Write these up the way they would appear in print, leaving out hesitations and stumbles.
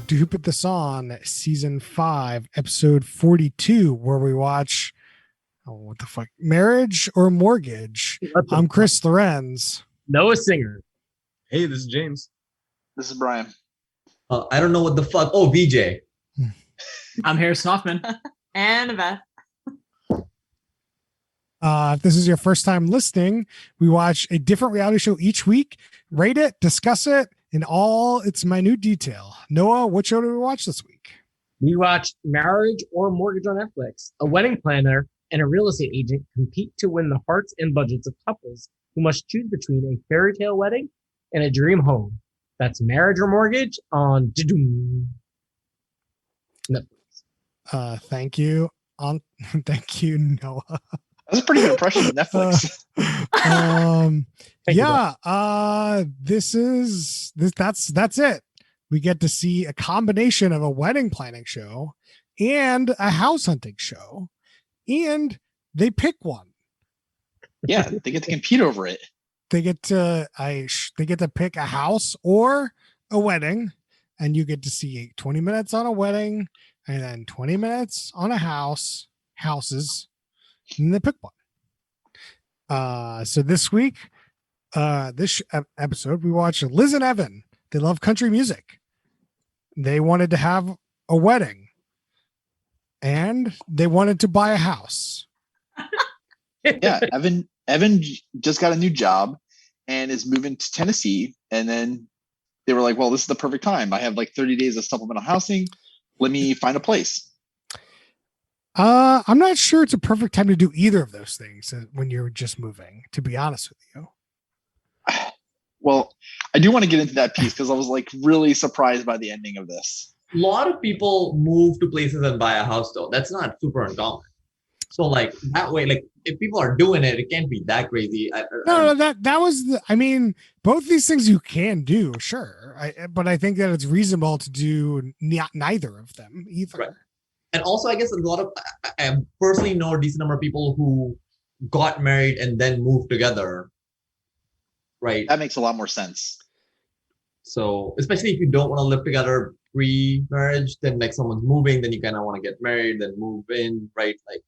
to Who Put This On, season 5, episode 42, where we watch what the fuck? Marriage or Mortgage. I'm Chris Lorenz. Noah Singer. Hey, this is James. This is Brian. I don't know what the fuck. Oh, VJ. I'm Harris Hoffman. And Beth. If this is your first time listening, we watch a different reality show each week, rate it, discuss it in all its minute detail. Noah, what show did we watch this week? We watched Marriage or Mortgage on Netflix. A wedding planner and a real estate agent compete to win the hearts and budgets of couples who must choose between a fairy tale wedding and a dream home. That's Marriage or Mortgage on Netflix. Thank you. Thank you, Noah. That's a pretty good impression of Netflix. That's it. We get to see a combination of a wedding planning show and a house hunting show, and they pick one. Yeah, they get to compete over it. They get to pick a house or a wedding, and you get to see 20 minutes on a wedding and then 20 minutes on a houses, and they pick one. So this week, this episode, we watched Liz and Evan. They love country music. They wanted to have a wedding, and they wanted to buy a house. Yeah, Evan just got a new job and is moving to Tennessee. And then they were like, well, this is the perfect time. I have like 30 days of supplemental housing. Let me find a place. I'm not sure it's a perfect time to do either of those things when you're just moving, to be honest with you. Well, I do want to get into that piece because I was like really surprised by the ending of this. A lot of people move to places and buy a house, though. That's not super uncommon. So, like, that way, like, if people are doing it, it can't be that crazy. That was both these things you can do, sure. But I think that it's reasonable to do neither of them either. Right. And also, I guess I personally know a decent number of people who got married and then moved together. Right. That makes a lot more sense. So, especially if you don't want to live together pre-marriage, then like someone's moving, then you kind of want to get married, then move in, right? Like.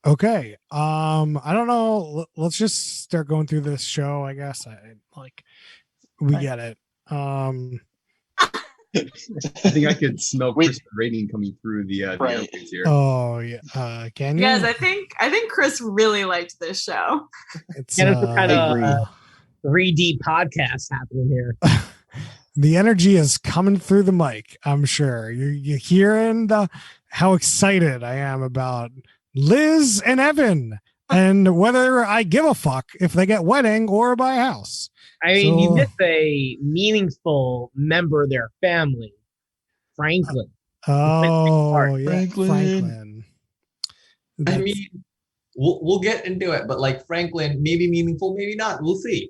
Okay. I don't know. Let's just start going through this show, I guess. We get it. I think I could smell Chris rating coming through the airplanes here. Oh yeah. Can you? Guys, I think Chris really liked this show. It's kind of 3D podcast happening here. The energy is coming through the mic. I'm sure you're hearing how excited I am about Liz and Evan, and whether I give a fuck if they get wedding or buy a house. I mean, you miss a meaningful member of their family, Franklin. Oh, yeah, Franklin. I mean, we'll get into it, but like Franklin, maybe meaningful, maybe not. We'll see.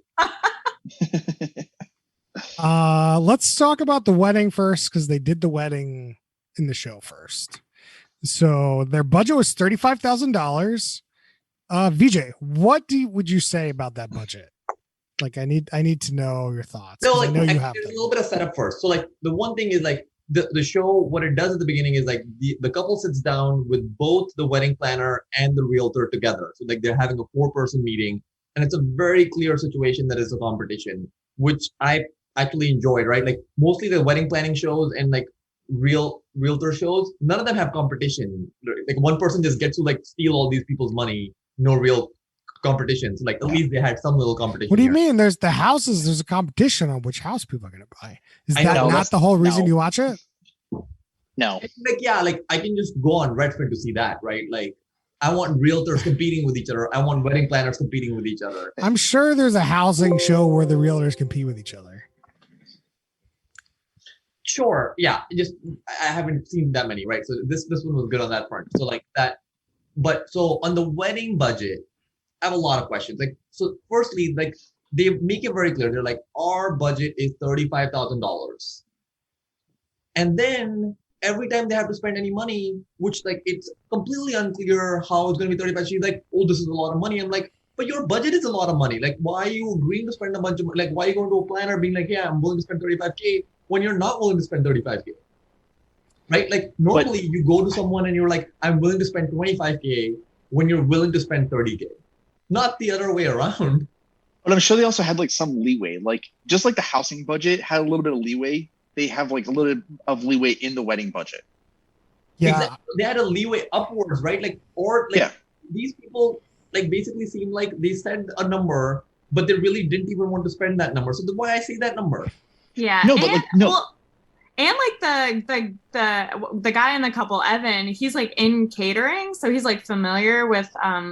Let's talk about the wedding first, because they did the wedding in the show first. So their budget was $35,000. VJ, what would you say about that budget? Like, I need to know your thoughts. No, like, I know you have a little bit of setup first. So like the one thing is like the show, what it does at the beginning is like the couple sits down with both the wedding planner and the realtor together. So like they're having a 4-person meeting, and it's a very clear situation that is a competition, which I actually enjoyed, right? Like mostly the wedding planning shows and like realtor shows, none of them have competition. Like one person just gets to like steal all these people's money, no real competition. So like at least they had some little competition. What do you mean? There's the houses. There's a competition on which house people are going to buy. Is that not the whole reason you watch it? No. Like, yeah, like I can just go on Redfin to see that, right? Like I want realtors competing with each other. I want wedding planners competing with each other. I'm sure there's a housing show where the realtors compete with each other. Sure. Yeah. I haven't seen that many, right? So this one was good on that front. So like that, but so on the wedding budget, I have a lot of questions. Like, so firstly, like they make it very clear. They're like, our budget is $35,000. And then every time they have to spend any money, which like, it's completely unclear how it's going to be 35. She's like, oh, this is a lot of money. I'm like, but your budget is a lot of money. Like, why are you agreeing to spend a bunch of money? Like, why are you going to a planner being like, yeah, I'm willing to spend 35K when you're not willing to spend 35K. Right? Like normally you go to someone and you're like, I'm willing to spend 25K when you're willing to spend 30K. Not the other way around. But I'm sure they also had like some leeway. Like just like the housing budget had a little bit of leeway. They have like a little bit of leeway in the wedding budget. Yeah. Exactly. They had a leeway upwards, right? Like, or like these people like basically seem like they said a number, but they really didn't even want to spend that number. So the why I say that number. Yeah. No, but like no. Well, and like the guy in the couple, Evan, he's like in catering, so he's like familiar with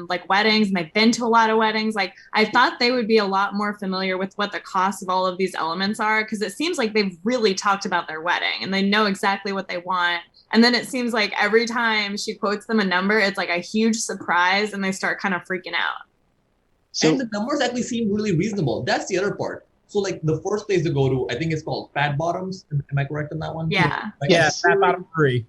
like weddings, and they've been to a lot of weddings. Like I thought they would be a lot more familiar with what the cost of all of these elements are, because it seems like they've really talked about their wedding and they know exactly what they want. And then it seems like every time she quotes them a number, it's like a huge surprise, and they start kind of freaking out. So, and the numbers actually seem really reasonable. That's the other part. So like the first place to go to, I think it's called Fat Bottoms. Am I correct on that one? Yeah. Like, Yeah, Fat Bottom 3.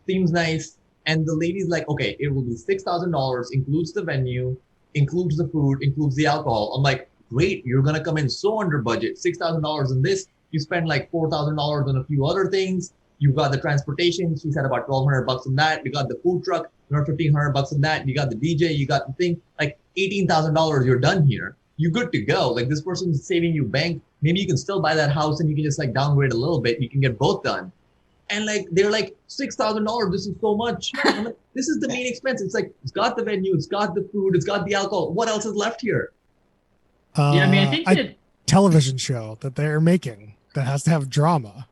Seems nice. And the lady's like, okay, it will be $6,000, includes the venue, includes the food, includes the alcohol. I'm like, great, you're gonna come in so under budget, $6,000 in this. You spend like $4,000 on a few other things. You got the transportation. She said about $1,200 on that. You got the food truck, another $1,500 on that. You got the DJ. You got the thing. Like $18,000. You're done here. You're good to go. Like this person's saving you bank. Maybe you can still buy that house and you can just like downgrade a little bit. You can get both done. And like they're like $6,000. This is so much. I'm like, this is the main expense. It's like it's got the venue, it's got the food, it's got the alcohol. What else is left here? Yeah, I mean, I think that television show that they're making that has to have drama.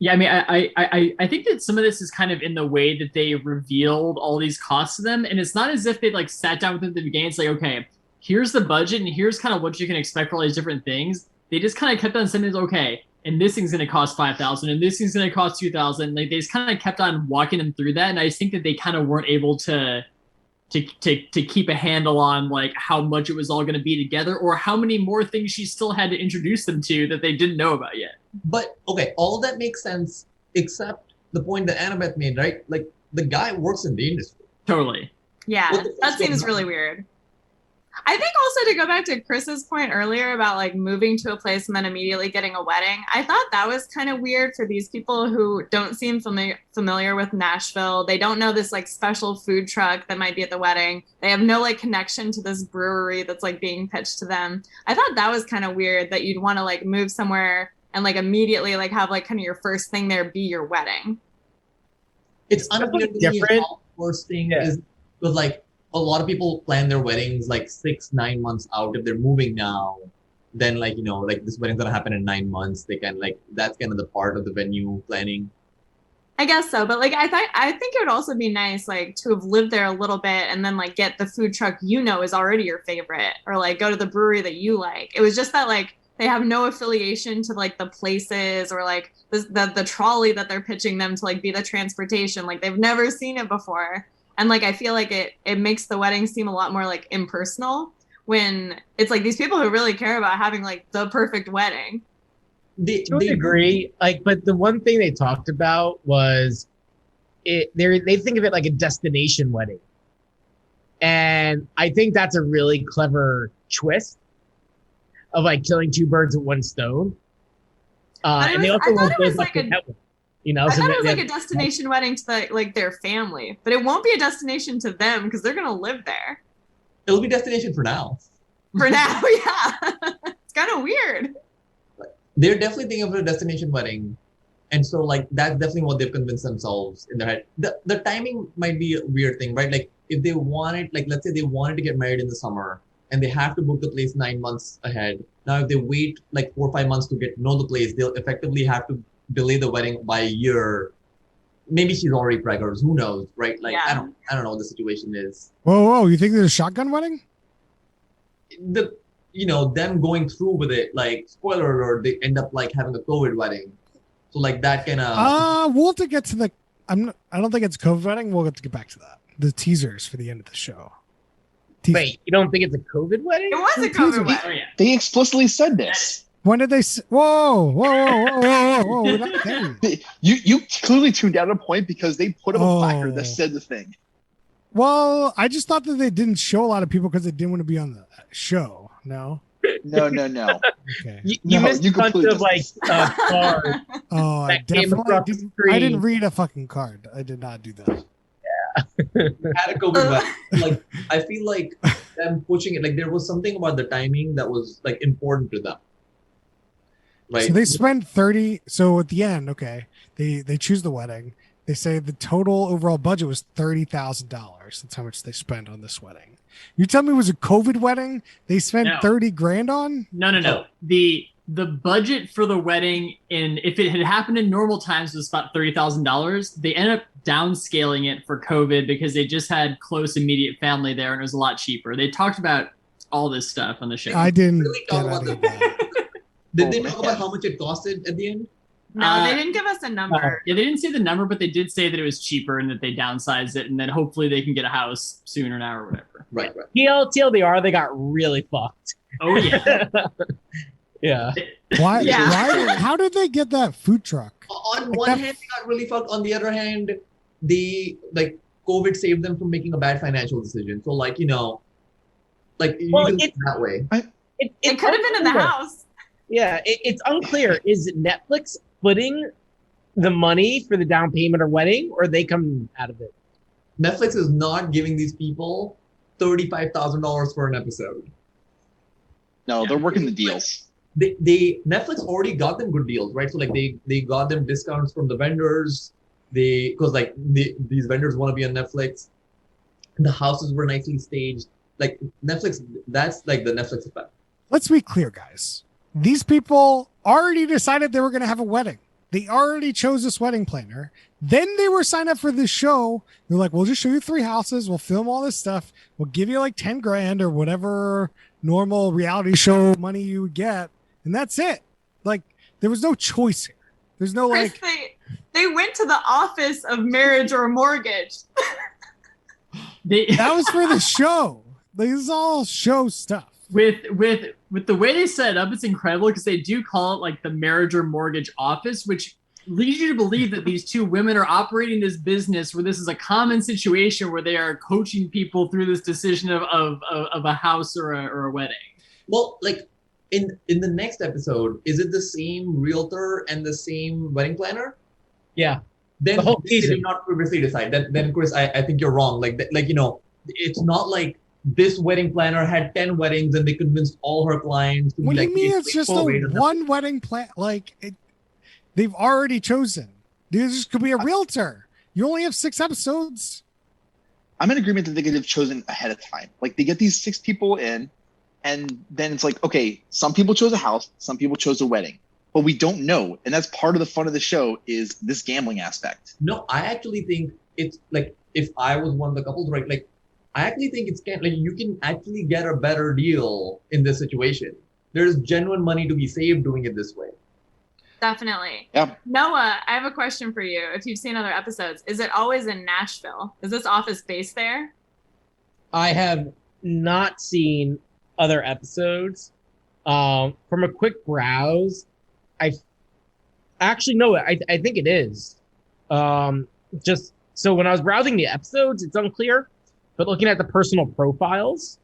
Yeah, I mean, I think that some of this is kind of in the way that they revealed all these costs to them, and it's not as if they like sat down with them at the beginning. It's like, okay, here's the budget, and here's kind of what you can expect for all these different things. They just kind of kept on saying, okay, and this thing's going to cost $5,000, and this thing's going to cost $2,000. Like they just kind of kept on walking them through that, and I just think that they kind of weren't able to keep a handle on like how much it was all going to be together, or how many more things she still had to introduce them to that they didn't know about yet. But okay, all of that makes sense except the point that Annabeth made, right? Like the guy works in the industry. Totally. Yeah, that seems really weird. I think also to go back to Chris's point earlier about like moving to a place and then immediately getting a wedding, I thought that was kind of weird for these people who don't seem familiar with Nashville. They don't know this like special food truck that might be at the wedding. They have no like connection to this brewery that's like being pitched to them. I thought that was kind of weird that you'd want to like move somewhere and like immediately like have like kind of your first thing there be your wedding. It's unclear to me how the first thing is, because like a lot of people plan their weddings like 6-9 months out. If they're moving now, then like, you know, like this wedding's gonna happen in 9 months. They can like, that's kind of the part of the venue planning. I guess so, but like I think it would also be nice like to have lived there a little bit and then like get the food truck you know is already your favorite, or like go to the brewery that you like. It was just that like they have no affiliation to like the places or like the trolley that they're pitching them to like be the transportation. Like they've never seen it before. And like I feel like it makes the wedding seem a lot more like impersonal when it's like these people who really care about having like the perfect wedding. To a degree, like, but the one thing they talked about was they think of it like a destination wedding, and I think that's a really clever twist of like killing two birds with one stone. And they also want both like network. You know, I thought it was like a destination wedding to like their family, but it won't be a destination to them because they're gonna live there. It'll be a destination for now. For now, yeah. It's kind of weird. They're definitely thinking of a destination wedding, and so like that's definitely what they've convinced themselves in their head. The timing might be a weird thing, right? Like if they wanted, like let's say they wanted to get married in the summer, and they have to book the place 9 months ahead. Now, if they wait like 4 or 5 months to get to know the place, they'll effectively have to delay the wedding by a year. Maybe she's already pregnant. Who knows, right? Like Yeah. I don't know what the situation is. Whoa! You think there's a shotgun wedding? Them going through with it, like spoiler alert, they end up like having a COVID wedding. So like that kind of. We'll have to get to the. I don't think it's COVID wedding. We'll have to get back to that. The teasers for the end of the show. Wait, you don't think it's a COVID wedding? It was a COVID wedding. Oh, yeah. They explicitly said this. When did they? Whoa! We're not there. You clearly tuned out at a point because they put up a placard Oh. that said the thing. Well, I just thought that they didn't show a lot of people because they didn't want to be on the show. No. No. Okay. You No, missed you a bunch completely of like cards. Oh, I That came definitely across the didn't. I screen. didn't read a fucking card. I did not do that. Had a COVID wedding. Like I feel like them pushing it. Like there was something about the timing that was like important to them. Right. So they spent 30. So at the end, okay, they choose the wedding. They say the total overall budget was $30,000. That's how much they spent on this wedding. You tell me it was a COVID wedding? They spent No. 30 grand on? No. The budget for the wedding, if it had happened in normal times, was about $30,000. They ended up downscaling it for COVID because they just had close immediate family there, and it was a lot cheaper. They talked about all this stuff on the show. I didn't Really get talk about any of the- that. Did they Oh, talk man. about how much it costed at the end? No, they didn't give us a number. Yeah, they didn't say the number, but they did say that it was cheaper and that they downsized it, and then hopefully they can get a house sooner now or whatever. Right. TLDR, they got really fucked. Oh yeah. Yeah. Why? Yeah. Why? How did they get that food truck? On Like one that- hand, they got really fucked. On the other hand, the like COVID saved them from making a bad financial decision. So like like Well, you can it- think that way. It could have been in the unclear. house. Yeah, it's unclear. Is Netflix splitting the money for the down payment or wedding, or are they coming out of it? Netflix is not giving these people $35,000 for an episode. No, they're working the deals. They Netflix already got them good deals, right? So like they got them discounts from the vendors. Because like these vendors want to be on Netflix. The houses were nicely staged. Like Netflix, that's like the Netflix effect. Let's be clear, guys. These people already decided they were going to have a wedding. They already chose this wedding planner. Then they were signed up for this show. They're like, we'll just show you 3 houses. We'll film all this stuff. We'll give you like 10 grand or whatever normal reality show money you would get. And that's it. Like, there was no choice here. There's no Chris, like, they went to the office of marriage or mortgage. that was for the show. Like, this is all show stuff. With the way they set it up, it's incredible because they do call it like the marriage or mortgage office, which leads you to believe that these 2 women are operating this business where this is a common situation where they are coaching people through this decision of a house or a wedding. Well, like in the next episode, is it the same realtor and the same wedding planner? Yeah. Then The whole they season. did not previously decide. Then Chris, I think you're wrong. Like it's not like this wedding planner had 10 weddings and they convinced all her clients to What be do like, you mean "Hey, it's just wait, a wait, wait." one wedding plan? Like, they've already chosen. This could be a realtor. You only have 6 episodes. I'm in agreement that they could have chosen ahead of time. Like they get these 6 people in, and then it's like, okay, some people chose a house, some people chose a wedding, but we don't know. And that's part of the fun of the show is this gambling aspect. No, I actually think it's like if I was one of the couples, right? Like I actually think like you can actually get a better deal in this situation. There's genuine money to be saved doing it this way. Definitely. Yeah. Noah, I have a question for you. If you've seen other episodes, is it always in Nashville? Is this office based there? I have not seen other episodes. From a quick browse, I actually no, I think it is. Just so when I was browsing the episodes, it's unclear, but looking at the personal profiles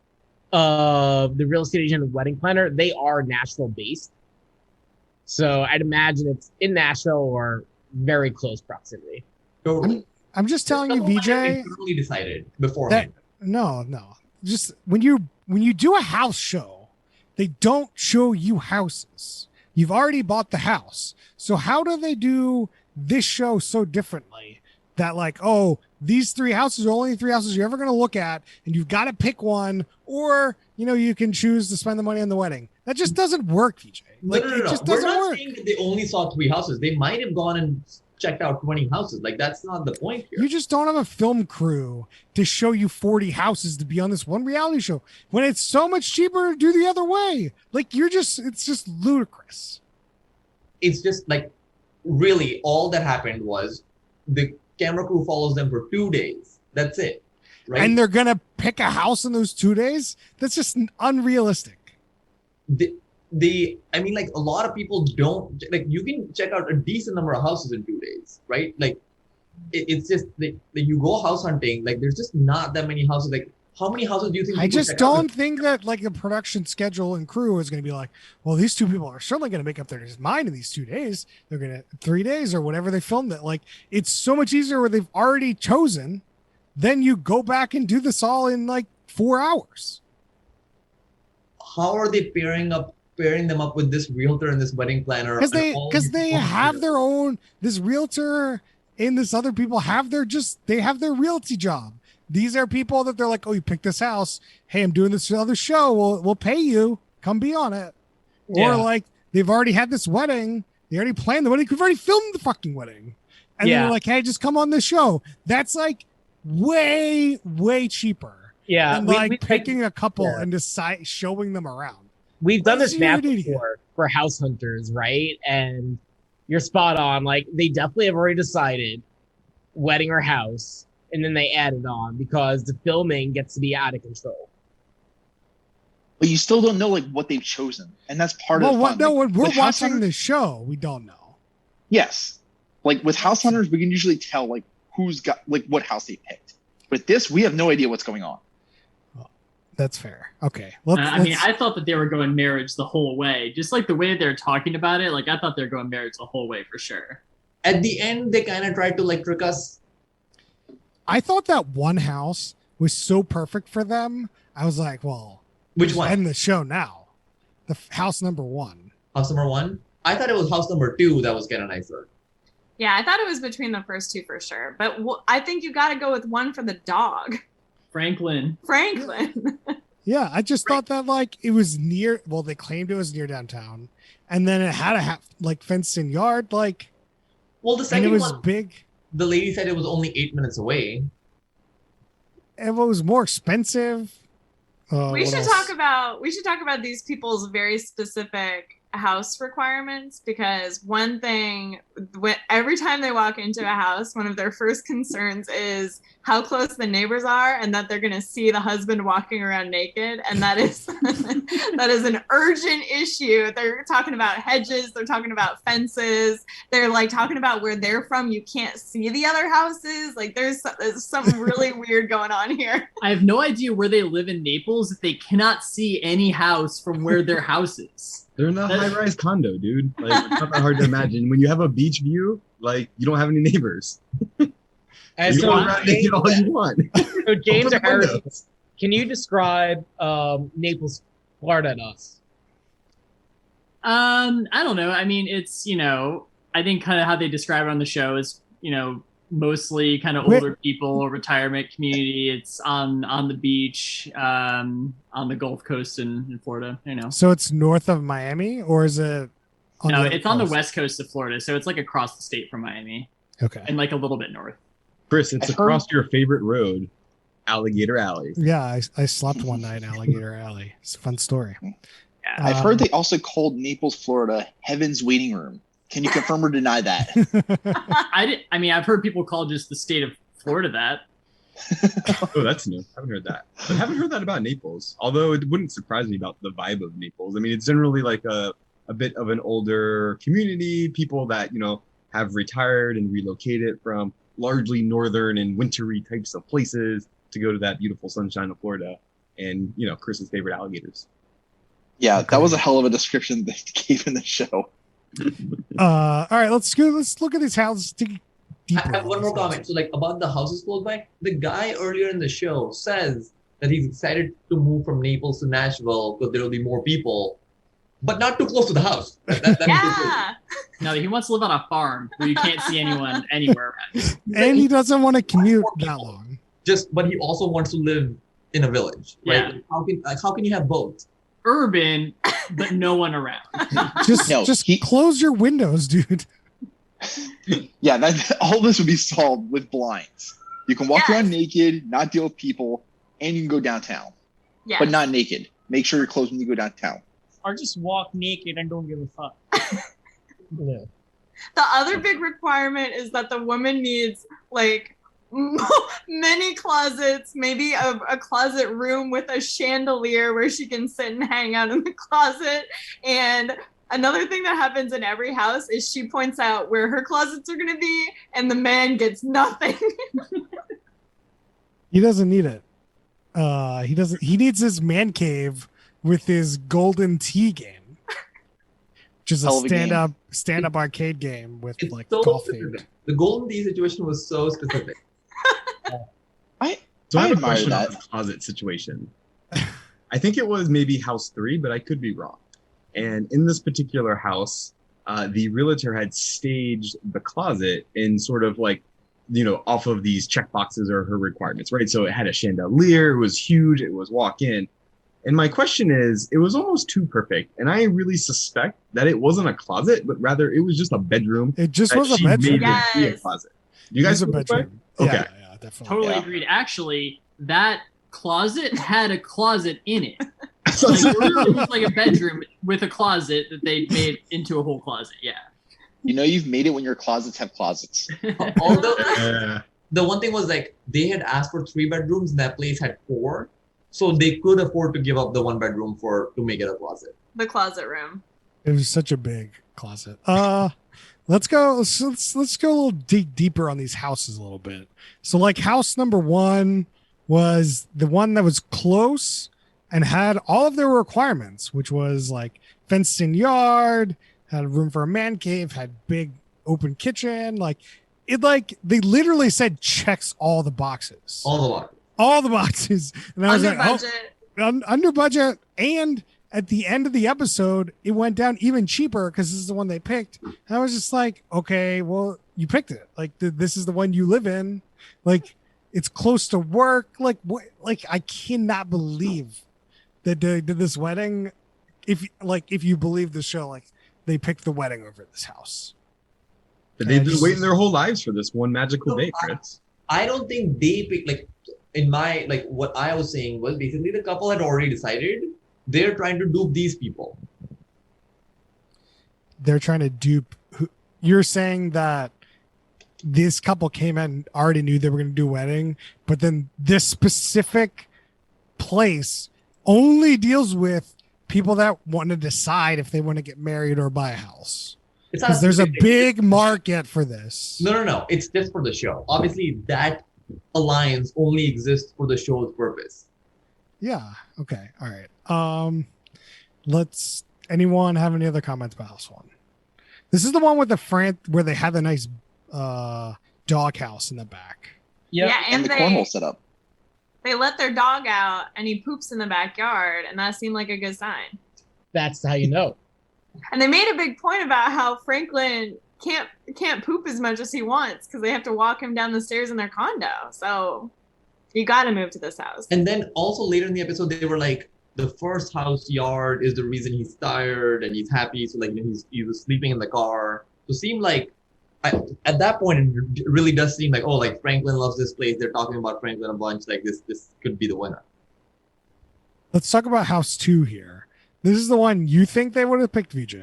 of the real estate agent and wedding planner, they are Nashville based. So I'd imagine it's in Nashville or very close proximity. Totally. I'm just telling you, Some of them VJ. have been totally decided beforehand. No. Just when you do a house show, they don't show you houses. You've already bought the house. So how do they do this show so differently? That like, oh, these 3 houses are only 3 houses you're ever going to look at, and you've got to pick one, or you can choose to spend the money on the wedding. That just doesn't work, VJ. Like, no. it just We're doesn't not work. saying that they only saw 3 houses. They might have gone and checked out 20 houses. Like that's not the point here. You just don't have a film crew to show you 40 houses to be on this one reality show when it's so much cheaper to do the other way. Like it's just ludicrous. It's just like really all that happened was the camera crew follows them for 2 days. That's it. Right. And they're going to pick a house in those 2 days? That's just unrealistic. I mean, like a lot of people don't like. You can check out a decent number of houses in 2 days, right? Like, it's just that you go house hunting. Like, there's just not that many houses. Like, how many houses do you think? I people just check out? don't think that like the production schedule and crew is going to be like, well, these two people are certainly going to make up their mind in these 2 days. They're going to 3 days or whatever they filmed it. Like it's so much easier where they've already chosen. Then you go back and do this all in like 4 hours. How are they pairing them up with this realtor and this wedding planner? Because and all these they people have together? their own, this realtor and this other people have they have their realty job. These are people that they're like, oh, you picked this house. Hey, I'm doing this other show. We'll pay you. Come be on it. Yeah. Or like they've already had this wedding. They already planned the wedding. We've already filmed the fucking wedding. And Yeah. they're like, hey, just come on this show. That's like way, way cheaper Yeah, than we- like we- picking a couple yeah. and decide showing them around. We've done Let's this see what math we did here. before for House Hunters, right? And you're spot on. Like they definitely have already decided wedding or house, and then they added on because the filming gets to be out of control. But you still don't know like what they've chosen, and that's part Well, of the what, fun. no, Like, when we're with House watching Hunters- the show, we don't know. Yes, like with House Hunters, we can usually tell like who's got like what house they picked. With this, we have no idea what's going on. That's fair. Okay. Let's, I mean, I thought that they were going marriage the whole way. Just like the way that they're talking about it, like I thought they were going marriage the whole way for sure. At the end, they kind of tried to like trick us. I thought that one house was so perfect for them. I was like, well, Which just one? end the show now. House number 1. House number 1? I thought it was house number 2 that was kind of nicer. Yeah, I thought it was between the first two for sure. But I think you got to go with one for the dog, Franklin. Franklin. Yeah, I just thought that like it was near. Well, they claimed it was near downtown, and then it had a like fenced in yard, like, Well, the and it second was one, big. the lady said it was only 8 minutes away. And it was more expensive. we what should else? talk about these people's very specific house requirements, because one thing, every time they walk into a house, one of their first concerns is how close the neighbors are and that they're going to see the husband walking around naked, and that is that is an urgent issue. They're talking about hedges, they're talking about fences, they're like talking about where they're from, you can't see the other houses. Like there's something really weird going on here. I have no idea where they live in Naples if they cannot see any house from where their house is. They're in a high-rise condo, dude. Like, it's not that hard to imagine. When you have a beach view, like you don't have any neighbors. And You so, can run around naked all you want. so James Open or the Harry, windows. can you describe Naples, Florida to us? I don't know. I mean, it's, I think kind of how they describe it on the show is, mostly kind of Wait. older people, retirement community. It's on the beach, on the Gulf Coast in Florida, So it's north of Miami, or is it? No, the other it's on the coast? west coast of Florida, so it's like across the state from Miami Okay. and like a little bit north. Chris, it's I've heard- across your favorite road, Alligator Alley. Yeah, I slept one night in Alligator Alley. It's a fun story. I've heard they also called Naples, Florida, Heaven's Waiting Room. Can you confirm or deny that? I've heard people call just the state of Florida that. Oh, that's new. I haven't heard that. But I haven't heard that about Naples. Although it wouldn't surprise me about the vibe of Naples. I mean, it's generally like a bit of an older community, people that, have retired and relocated from largely northern and wintry types of places to go to that beautiful sunshine of Florida and, Chris's favorite alligators. Yeah, that was a hell of a description they gave in the show. All right, let's look at these houses. Dig deeper I have into one more these houses. comment. So, like about the houses close by, the guy earlier in the show says that he's excited to move from Naples to Nashville because there will be more people, but not too close to the house. That Yeah. No, he wants to live on a farm where you can't see anyone anywhere around. And he doesn't want to commute that long. but he also wants to live in a village. Right? Yeah. How can you have both? Urban, but no one around. Just No, close your windows, dude. Yeah, all this would be solved with blinds. You can walk Yes. around naked, not deal with people, and you can go downtown, Yeah. but not naked. Make sure you're closed when you go downtown. Or just walk naked and don't give a fuck. Yeah. The other big requirement is that the woman needs like many closets, maybe a closet room with a chandelier where she can sit and hang out in the closet. And another thing that happens in every house is she points out where her closets are going to be, and the man gets nothing. He doesn't need it. He needs his man cave with his golden tea game, which is a Hell of a game. stand up arcade game with It's like so golf specific. themed. The Golden Tea situation was so specific. So I have a admire question on that. the closet situation. I think it was maybe house 3, but I could be wrong. And in this particular house, the realtor had staged the closet in sort of like, off of these check boxes or her requirements, right? So it had a chandelier, it was huge, it was walk in. And my question is, it was almost too perfect. And I really suspect that it wasn't a closet, but rather it was just a bedroom. It just that was a she bedroom. made to be a Yes. closet. Do you It guys was a feel this way? bedroom. Okay. Yeah, definitely. Totally Yeah. agreed. Actually, that closet had a closet in it. So- Like, it was like a bedroom with a closet that they made into a whole closet. Yeah. You know you've made it when your closets have closets. Although Yeah. the one thing was like they had asked for 3 bedrooms and that place had 4, so they could afford to give up the 1 bedroom to make it a closet. The closet room. It was such a big closet. Let's go. Let's go a little deeper on these houses a little bit. So, like, house number 1 was the one that was close and had all of their requirements, which was like fenced in yard, had room for a man cave, had big open kitchen. Like they literally said checks all the boxes, All the lot. And I was Under like, budget. under budget, and at the end of the episode it went down even cheaper because this is the one they picked. And I was just like, okay, well, you picked it, like this is the one you live in, like it's close to work, like what, like I cannot believe that they did this wedding. If you believe the show, like they picked the wedding over this house. But they've been just- waiting their whole lives for this one magical day, Chris. I don't think they picked, like, in my, like, what I was saying was basically the couple had already decided they're trying to dupe these people. They're trying to dupe you're saying that this couple came in, already knew they were going to do a wedding, but then this specific place only deals with people that want to decide if they want to get married or buy a house, It's not because there's a specific. big market for this. No. It's just for the show. Obviously, that alliance only exists for the show's purpose. Yeah. Okay. All right. Let's. Anyone have any other comments about House 1? This is the one with the where they had the nice dog house in the back. Yep. Yeah, And and the cornhole setup. they let their dog out and he poops in the backyard, and that seemed like a good sign. That's how you know. And they made a big point about how Franklin can't poop as much as he wants because they have to walk him down the stairs in their condo. So you got to move to this house. And then also later in the episode, they were like, the first house yard is the reason he's tired and he's happy. So like he was sleeping in the car. So it seemed like at that point it really does seem like, oh, like Franklin loves this place. They're talking about Franklin a bunch. Like this could be the winner. Let's talk about House 2 here. This is the one you think they would have picked, VJ.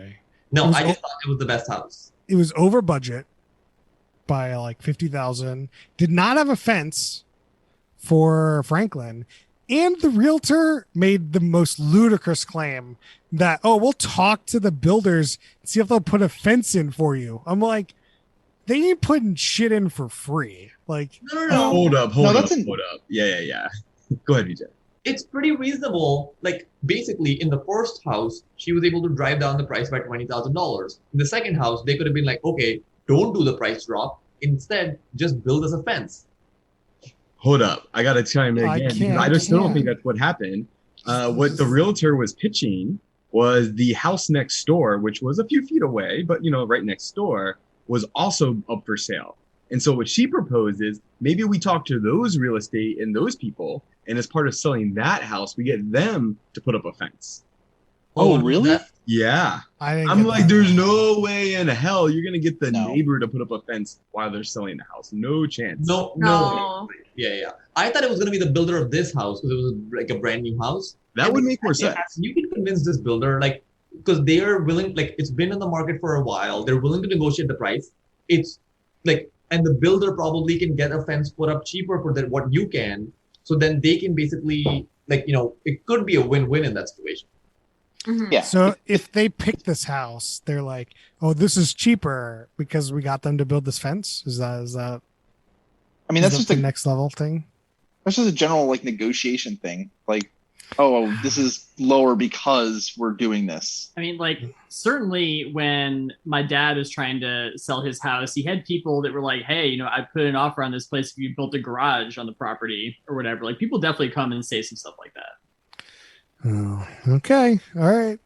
No, It was I just thought it was the best house. It was over budget by like 50,000. Did not have a fence for Franklin. And the realtor made the most ludicrous claim that, oh, we'll talk to the builders, see if they'll put a fence in for you. I'm like, they ain't putting shit in for free. Like, No. Hold up. that's Yeah. Go ahead, VJ. It's pretty reasonable. Like basically in the first house, she was able to drive down the price by $20,000. In the second house, they could have been like, okay, don't do the price drop. Instead, just build us a fence. Hold up. I got to chime in I again. can't- I just I don't can't. think that's what happened. What the realtor was pitching was the house next door, which was a few feet away, but right next door, was also up for sale. And so what she proposed is maybe we talk to those real estate and those people, and as part of selling that house, we get them to put up a fence. Oh, really? Yeah. I didn't I'm get like, that. there's no way in hell you're going to get the No. neighbor to put up a fence while they're selling the house. No chance. No. No. Yeah. I thought it was gonna be the builder of this house because it was like a brand new house. That would make more sense. You can convince this builder, like, because they are willing, like, it's been in the market for a while. They're willing to negotiate the price. It's like, and the builder probably can get a fence put up cheaper for what you can. So then they can basically, like, it could be a win-win in that situation. Mhm. Yeah. So if they pick this house, they're like, oh, this is cheaper because we got them to build this fence. Is that I mean, that's is just that the a next level thing? That's just a general like negotiation thing. Like, oh, this is lower because we're doing this. I mean, like, certainly when my dad was trying to sell his house, he had people that were like, hey, you know, I put an offer on this place if you built a garage on the property or whatever. Like, people definitely come and say some stuff like that. Oh, okay. All right.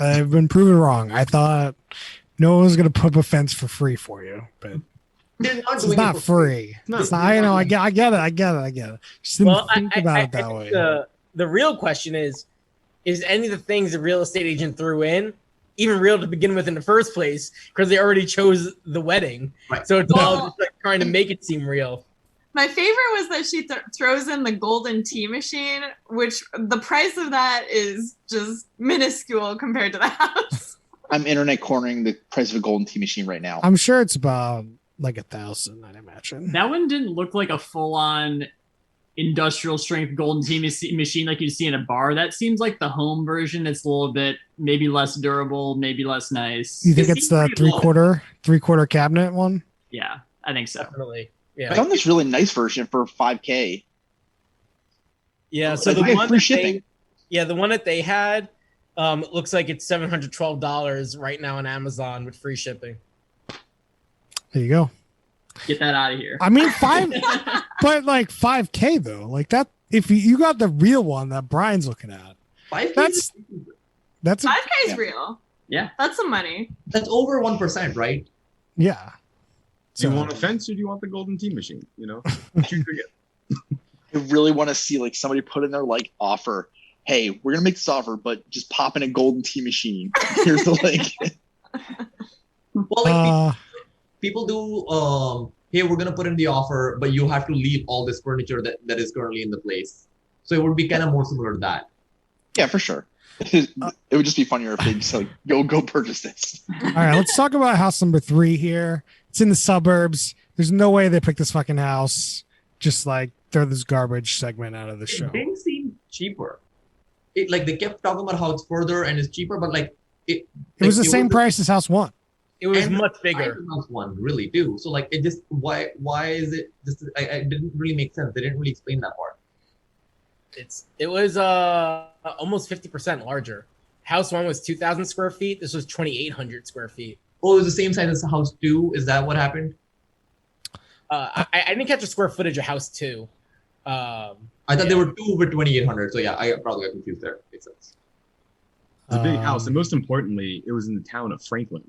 I've been proven wrong. I thought no one was going to put up a fence for free for you, but They're not it's doing not it for free. It's not, I know. I get it. I get it. Just didn't think about it that think way. The real question is any of the things the real estate agent threw in even real to begin with in the first place? Because they already chose the wedding. Right. So it's all Well- just like trying to make it seem real. My favorite was that she throws in the golden tea machine, which the price of that is just minuscule compared to the house. I'm internet cornering the price of a golden tea machine right now. I'm sure it's about like 1,000, I'd imagine. That one didn't look like a full-on industrial strength golden tea machine like you see in a bar. That seems like the home version. It's a little bit maybe less durable, maybe less nice. You think It it's seems the pretty low. three-quarter cabinet one? Yeah, I think so. Definitely. I Yeah. found this really nice version for $5K. Yeah. So I the think one free that shipping. the one that they had looks like it's $712 right now on Amazon with free shipping. There you go. Get that out of here. I mean, but like 5K though, like that. If you got the real one that Brian's looking at, 5K that's a, 5K is Yeah. real. Yeah. That's some money. that's over 1%, right? yeah. Do you want a fence or do you want the golden tea machine? You know, choose your gift. I really want to see like somebody put in their like offer. Hey, we're gonna make this offer, but just pop in a golden tea machine. Here's the link. Well, like Uh, people do hey, we're gonna put in the offer, but you have to leave all this furniture that is currently in the place. So it would be kind of more similar to that. Yeah, for sure. It would just be funnier if they just like go purchase this. all right, let's talk about house number 3 here. It's in the suburbs. There's no way they picked this fucking house. Just like throw this garbage segment out of the show. It didn't seem cheaper. It like they kept talking about how it's further and it's cheaper, but like It was the same price as house 1. It was and much the bigger. size of one really too. So like it just why is it just I didn't really make sense. They didn't really explain that part. It was almost 50% larger. House 1 was 2,000 square feet. This was 2,800 square feet. Oh, it was the same size as the house 2. Is that what happened? I didn't catch the square footage of house 2. I thought there were 2 with 2,800. So yeah, I probably got confused there. Makes sense. It's a big house, and most importantly, it was in the town of Franklin.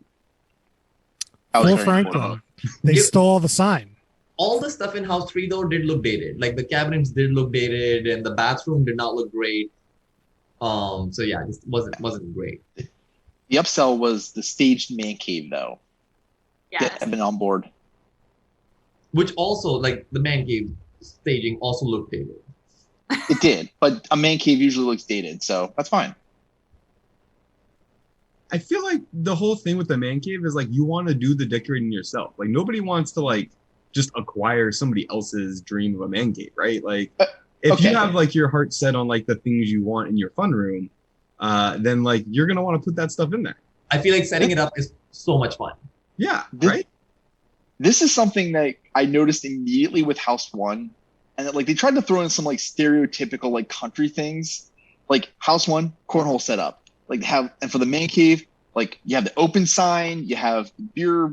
I was Full very Franklin. important. They You- stole the sign. All the stuff in house 3 though did look dated. Like the cabinets did look dated, and the bathroom did not look great. So yeah, it just wasn't great. The upsell was the staged man cave though. Yes. Get Evan on board. Which also like the man cave staging also looked dated. It did, but a man cave usually looks dated, so that's fine. I feel like the whole thing with the man cave is like you want to do the decorating yourself. Like nobody wants to like just acquire somebody else's dream of a man cave, right? Like if okay. you have like your heart set on like the things you want in your fun room, then like you're gonna want to put that stuff in there. I feel like setting it up is so much fun. Yeah, This- right. This is something that I noticed immediately with House 1, and that like they tried to throw in some like stereotypical like country things, like House 1 cornhole setup, like and for the man cave, like you have the open sign, you have beer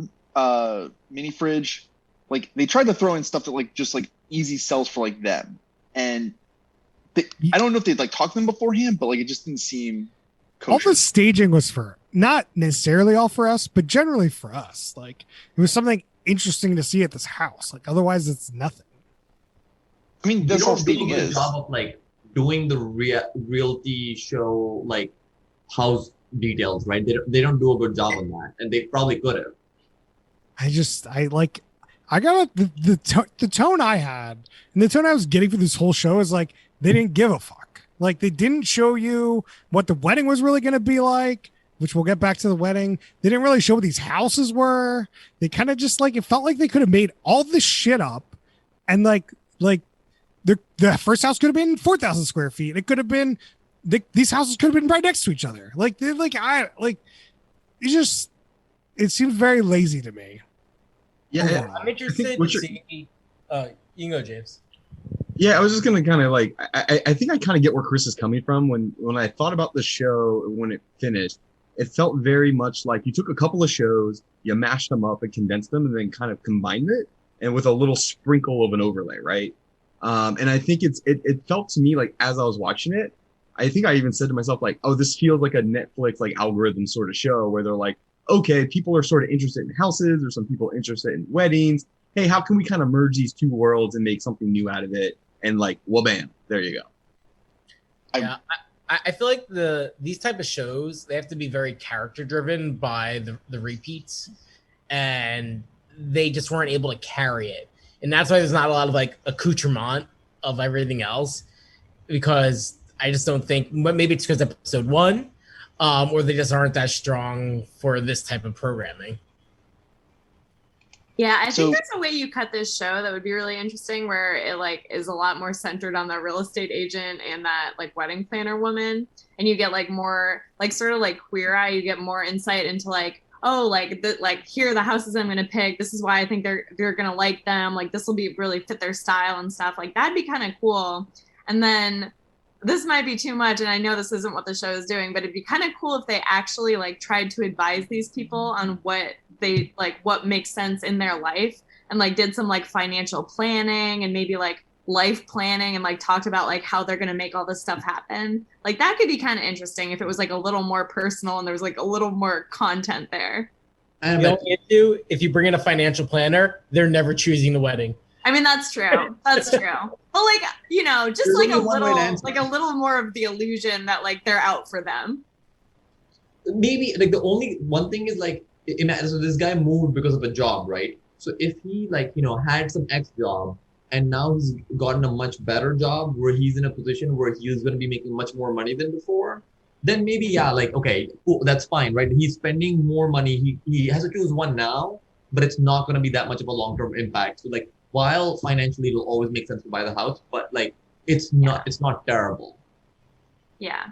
mini fridge, like they tried to throw in stuff that like just like easy sells for like them, and I don't know if they'd like talked to them beforehand, but like it just didn't seem All kosher. the staging was for not necessarily all for us, but generally for us. Like it was something interesting to see at this house. Like otherwise, it's nothing. I mean, They that's all don't do a staging good is. job of like doing the realty show like house details, right? They don't do a good job on that, and they probably could have. I got the tone I had and the tone I was getting for this whole show is like they didn't give a fuck. Like they didn't show you what the wedding was really going to be like, which we'll get back to the wedding. They didn't really show what these houses were. They kind of just like it felt like they could have made all this shit up, and like the first house could have been 4,000 square feet. It could have been these houses could have been right next to each other. It seems very lazy to me. Yeah, Overall. I'm interested what to you're- see. You can go, James. Yeah, I was just gonna kind of like I think I kind of get where Chris is coming from when I thought about the show when it finished. It felt very much like you took a couple of shows, you mashed them up and condensed them, and then kind of combined it, and with a little sprinkle of an overlay, right? And I think it felt to me like as I was watching it, I think I even said to myself like, oh, this feels like a Netflix like algorithm sort of show where they're like, okay, people are sort of interested in houses, or some people interested in weddings. Hey, how can we kind of merge these two worlds and make something new out of it? And like, well, bam, there you go. Yeah, I feel like these type of shows, they have to be very character driven by the repeats, and they just weren't able to carry it, and that's why there's not a lot of like accoutrement of everything else, because I just don't think, maybe it's because episode one, or they just aren't that strong for this type of programming. Yeah, I So- think there's a way you cut this show that would be really interesting, where it like is a lot more centered on the real estate agent and that like wedding planner woman, and you get like more like sort of like Queer Eye. You get more insight into like, oh, like here are the houses I'm gonna pick. This is why I think they're gonna like them. Like this will be really fit their style and stuff. Like that'd be kind of cool. And then this might be too much, and I know this isn't what the show is doing, but it'd be kind of cool if they actually like tried to advise these people on what they like, what makes sense in their life, and like did some like financial planning and maybe like life planning, and like talked about like how they're going to make all this stuff happen. Like that could be kind of interesting if it was like a little more personal and there was like a little more content there. And The like, only issue, if you bring in a financial planner, they're never choosing the wedding. I mean, that's true. That's true. But like, you know, just There's like a only one way to little, answer like a little more of the illusion that like they're out for them. maybe like the only one thing is like, imagine, so this guy moved because of a job, right? So if he like had some X job and now he's gotten a much better job where he's in a position where he is going to be making much more money than before, then maybe like, okay, cool, that's fine, right? He's spending more money. He has to choose one now, but it's not going to be that much of a long-term impact. So like, while financially it'll always make sense to buy the house, but like it's not terrible. Yeah.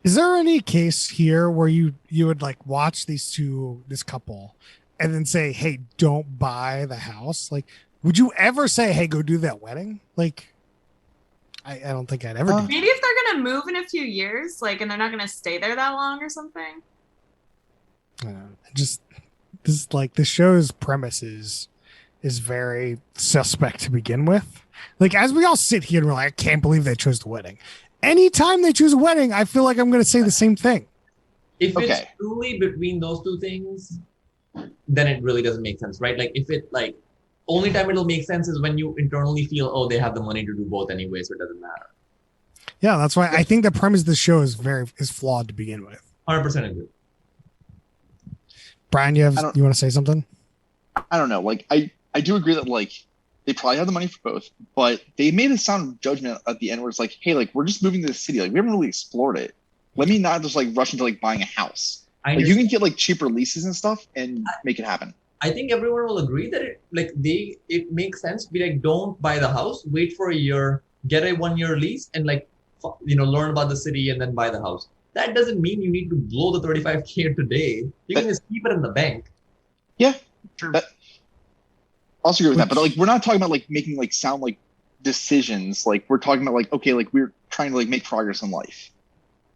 Is there any case here where you would like watch this couple and then say, hey, don't buy the house? Like, would you ever say, hey, go do that wedding? Like, I don't think I'd ever do that. Maybe if they're gonna move in a few years, like, and they're not gonna stay there that long or something. Just this, like, the show's premise is very suspect to begin with. Like, as we all sit here and we're like, I can't believe they chose the wedding. Anytime they choose a wedding, I feel like I'm going to say the same thing. If it's Okay. truly between those two things, then it really doesn't make sense, right? Like if it like only time it'll make sense is when you internally feel, oh, they have the money to do both anyway, so it doesn't matter. Yeah, that's why I think the premise of the show is flawed to begin with. 100% agree. Brian, you want to say something? I don't know. Like I do agree that like they probably have the money for both, but they made a sound judgment at the end where it's like, hey, like we're just moving to the city. Like we haven't really explored it. Let me not just like rush into like buying a house. I Like you can get like cheaper leases and stuff and make it happen. I think everyone will agree that it makes sense to be like, don't buy the house, wait for a year, get a 1-year lease, and like learn about the city and then buy the house. That doesn't mean you need to blow the $35K today. You can just keep it in the bank. Yeah. True. Also agree with that, but like we're not talking about like making like sound like decisions. Like we're talking about like, okay, like we're trying to like make progress in life.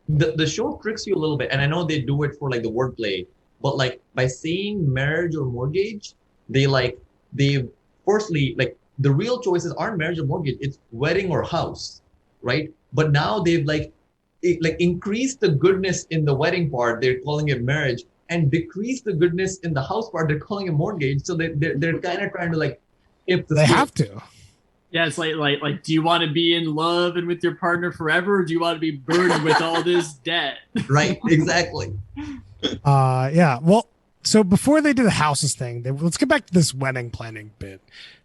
The show tricks you a little bit, and I know they do it for like the wordplay, but like by saying marriage or mortgage, they firstly like the real choices aren't marriage or mortgage, it's wedding or house, right? But now they've increased the goodness in the wedding part, they're calling it marriage, and decrease the goodness in the house part, they're calling it mortgage. So they're kind of trying to like, if the They have to. Yeah, it's like, do you want to be in love and with your partner forever, or do you want to be burdened with all this debt? right, exactly. Yeah. Well, so before they did the houses thing, let's get back to this wedding planning bit,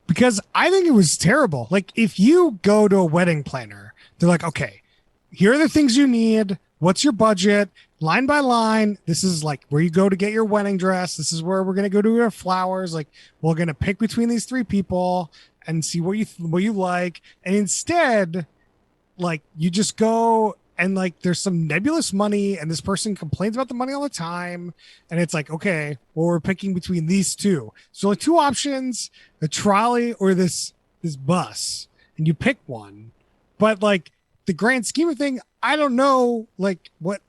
because I think it was terrible. Like if you go to a wedding planner, they're like, okay, here are the things you need. What's your budget? Line by line. This is like where you go to get your wedding dress. This is where we're going to go to your flowers. Like we're going to pick between these 3 people and see what you like. And instead, like you just go and like there's some nebulous money and this person complains about the money all the time. And it's like, okay, well, we're picking between these 2. So like 2 options, a trolley or this bus. and you pick one. But like the grand scheme of thing, I don't know like what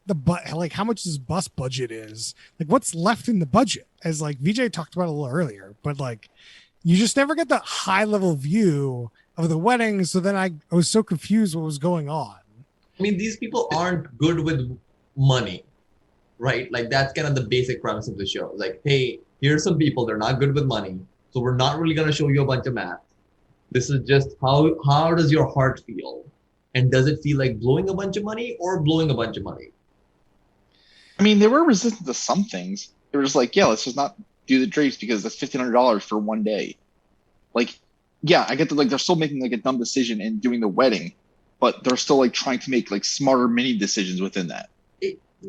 like how much this bus budget is. Like what's left in the budget, as like VJ talked about a little earlier. But like you just never get the high level view of the wedding. So then I was so confused what was going on. I mean, these people aren't good with money, right? Like that's kind of the basic premise of the show. Like, hey, here's some people, they're not good with money. So we're not really going to show you a bunch of math. This is just how does your heart feel? And does it feel like blowing a bunch of money or blowing a bunch of money? I mean, they were resistant to some things. They were just like, yeah, let's just not do the drapes because that's $1,500 for one day. Like, yeah, I get that. Like, they're still making like a dumb decision and doing the wedding, but they're still like trying to make like smarter mini decisions within that.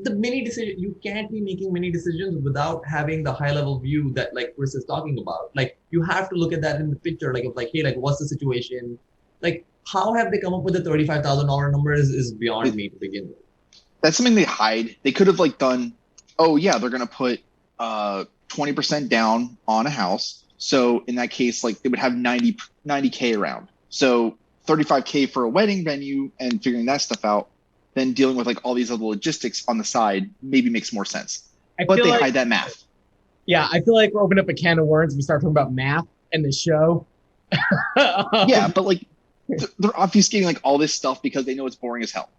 The mini decision, you can't be making many decisions without having the high level view that like Chris is talking about. Like, you have to look at that in the picture. Like, of like, hey, like, what's the situation? Like, how have they come up with the $35,000 number is beyond me to begin with. That's something they hide. They could have like done, oh yeah, they're gonna put 20% down on a house. So in that case, like they would have 90K around. So 35K for a wedding venue and figuring that stuff out, then dealing with like all these other logistics on the side maybe makes more sense. But they hide that math. Yeah, I feel like we're opening up a can of worms. We start talking about math and the show. Yeah, but like they're obfuscating like all this stuff because they know it's boring as hell.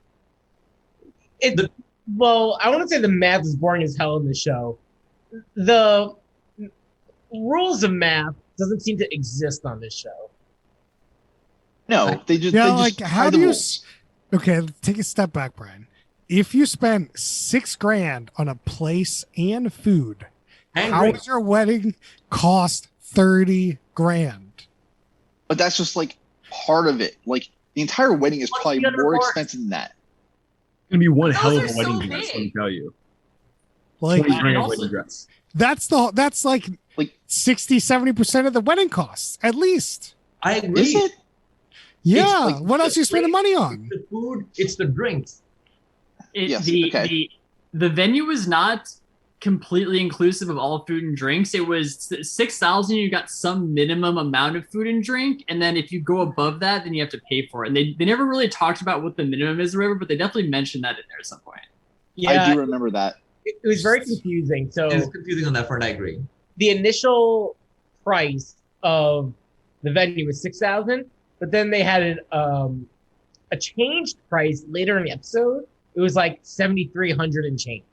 Well, I wouldn't say the math is boring as hell in the show. The rules of math doesn't seem to exist on this show. No, they just like just how hide do the you? rules. Okay, take a step back, Brian. If you spend $6,000 on a place and food, And how drink. does your wedding cost $30,000? But that's just like part of it. Like the entire wedding is What's probably the other more part? expensive than that. It's gonna be one Those hell of are a so wedding dress. Let me big. tell you. Like 20 grand also- wedding dress. that's like Like 60-70% of the wedding costs at least. I agree. is it? Yeah. like what else are you spending money on? It's the food, it's the drinks. Yes, the, okay. the venue was not completely inclusive of all food and drinks. It was 6,000. You got some minimum amount of food and drink, and then if you go above that, then you have to pay for it. And they never really talked about what the minimum is or whatever, but they definitely mentioned that in there at some point. Yeah, I do remember that. it was very confusing. So It's confusing on that front, I agree. the initial price of the venue was $6,000, but then they had a changed price later in the episode. It was like $7,300 and change.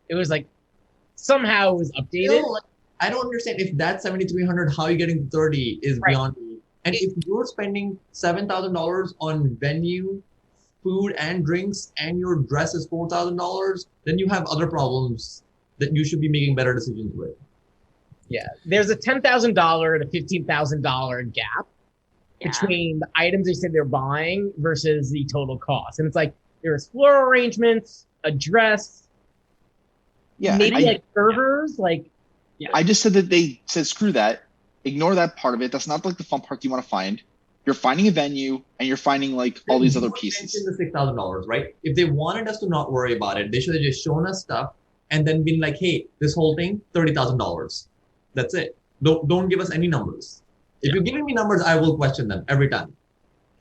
It was like somehow it was updated. Still, like, I don't understand if that 7,300, how you getting to 30 is Right. beyond me. And if you're spending $7,000 on venue, food and drinks, and your dress is $4,000, then you have other problems that you should be making better decisions with. Yeah, there's a $10,000 to $15,000 gap Yeah. between the items they said they're buying versus the total cost, and it's like there's floral arrangements, a dress, Yeah, maybe I, like servers, like I just said that they said screw that, ignore that part of it. That's not like the fun part you want to find. You're finding a venue and you're finding like all these other Don't pieces. mention the $6,000, right? If they wanted us to not worry about it, they should have just shown us stuff and then been like, hey, this whole thing, $30,000. That's it. Don't give us any numbers. If you're giving me numbers, I will question them every time.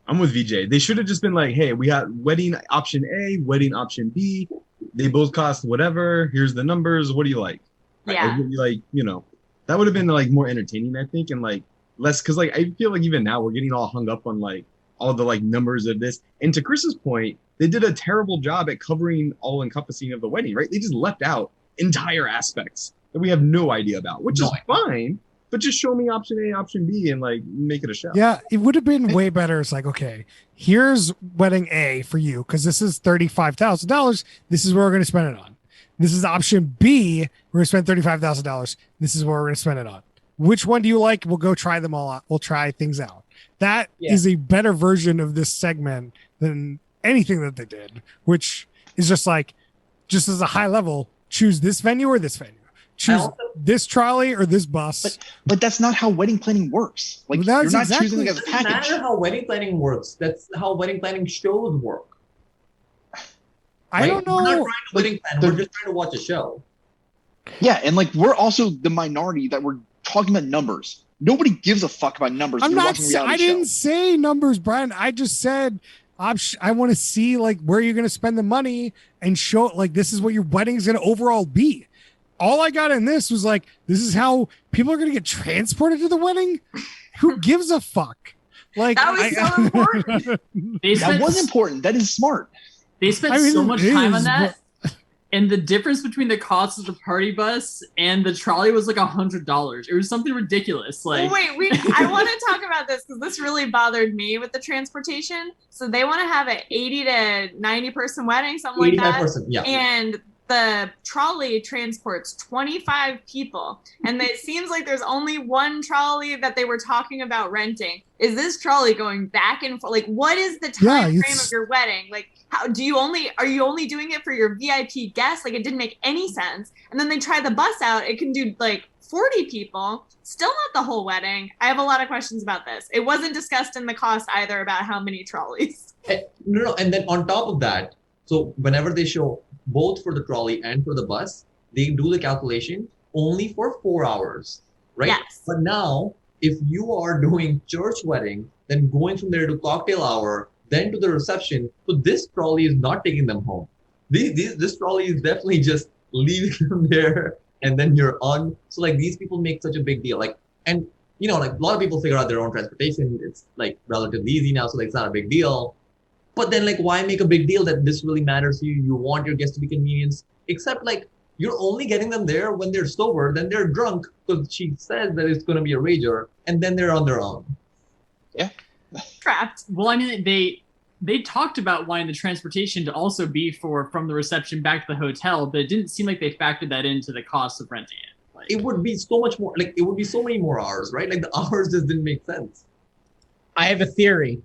I'm with VJ. They should have just been like, hey, we got wedding option A, wedding option B. They both cost whatever. Here's the numbers. What do you like? Yeah. Like, that would have been like more entertaining, I think, and like less, because like I feel like even now we're getting all hung up on like all the like numbers of this. And to Chris's point, they did a terrible job at covering all encompassing of the wedding, right? They just left out entire aspects that we have no idea about, which is fine. But just show me option A, option B, and like make it a show. Yeah, it would have been way better. It's like, okay, here's wedding A for you because this is $35,000. This is where we're going to spend it on. This is option B. We're going to spend $35,000. This is where we're going to spend it on. Which one do you like? We'll go try them all out. We'll try things out. That is a better version of this segment than anything that they did, which is just like, just as a high level, choose this venue or this venue. Choose this trolley or this bus. But that's not how wedding planning works. Like Well, you're that's not choosing exactly- like as a It doesn't package. matter how wedding planning works. That's how wedding planning shows work. I right? don't know. We're not trying to wedding plan. the- We're just trying to watch a show. Yeah, and like we're also the minority that we're talking about numbers. Nobody gives a fuck about numbers. I'm You're not. watching a reality I didn't show. say numbers, Brian. I just said I want to see like where you're going to spend the money and show like this is what your wedding's going to overall be. All I got in this was like this is how people are going to get transported to the wedding. Who gives a fuck? Like That was so important. They That spent, was important. That is smart. they spent I mean, so it much time is, on that. And the difference between the cost of the party bus and the trolley was like $100. It was something ridiculous. Like, Wait, I want to talk about this because this really bothered me with the transportation. So they want to have an 80 to 90 person wedding, something like that. 85%, yeah. And the trolley transports 25 people. And it seems like there's only one trolley that they were talking about renting. Is this trolley going back and forth? Like, what is the time frame of your wedding? Like, how are you only doing it for your VIP guests? Like, it didn't make any sense. And then they try the bus out. It can do like 40 people, still not the whole wedding. I have a lot of questions about this. It wasn't discussed in the cost either about how many trolleys. No, and then on top of that, so whenever they show both for the trolley and for the bus, they do the calculation only for 4 hours, right? Yes. But now, if you are doing church wedding, then going from there to cocktail hour, then to the reception, so this trolley is not taking them home. This trolley is definitely just leaving them there, and then you're on. So like these people make such a big deal, like, and you know, like a lot of people figure out their own transportation. It's like relatively easy now, so like it's not a big deal. But then like, why make a big deal that this really matters to you? You want your guests to be convenienced, except like you're only getting them there when they're sober, then they're drunk because she says that it's going to be a rager, and then they're on their own. Yeah. Trapped. well, I mean, they talked about wanting the transportation to also be from the reception back to the hotel, but it didn't seem like they factored that into the cost of renting it. Like, It would be so much more, like it would be so many more hours, right? Like the hours just didn't make sense. I have a theory.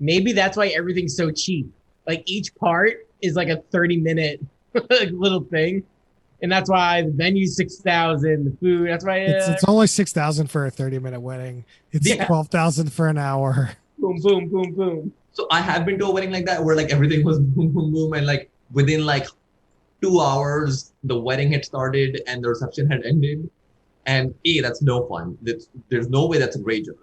Maybe that's why everything's so cheap. Like each part is like a 30-minute little thing. And that's why the venue's 6,000, the food, that's why it's only 6,000 for a 30-minute wedding. It's Yeah. 12,000 for an hour. boom, boom, boom, boom. So I have been to a wedding like that where like everything was boom, boom, boom, and like within like 2 hours the wedding had started and the reception had ended, and that's no fun. There's no way that's a rager.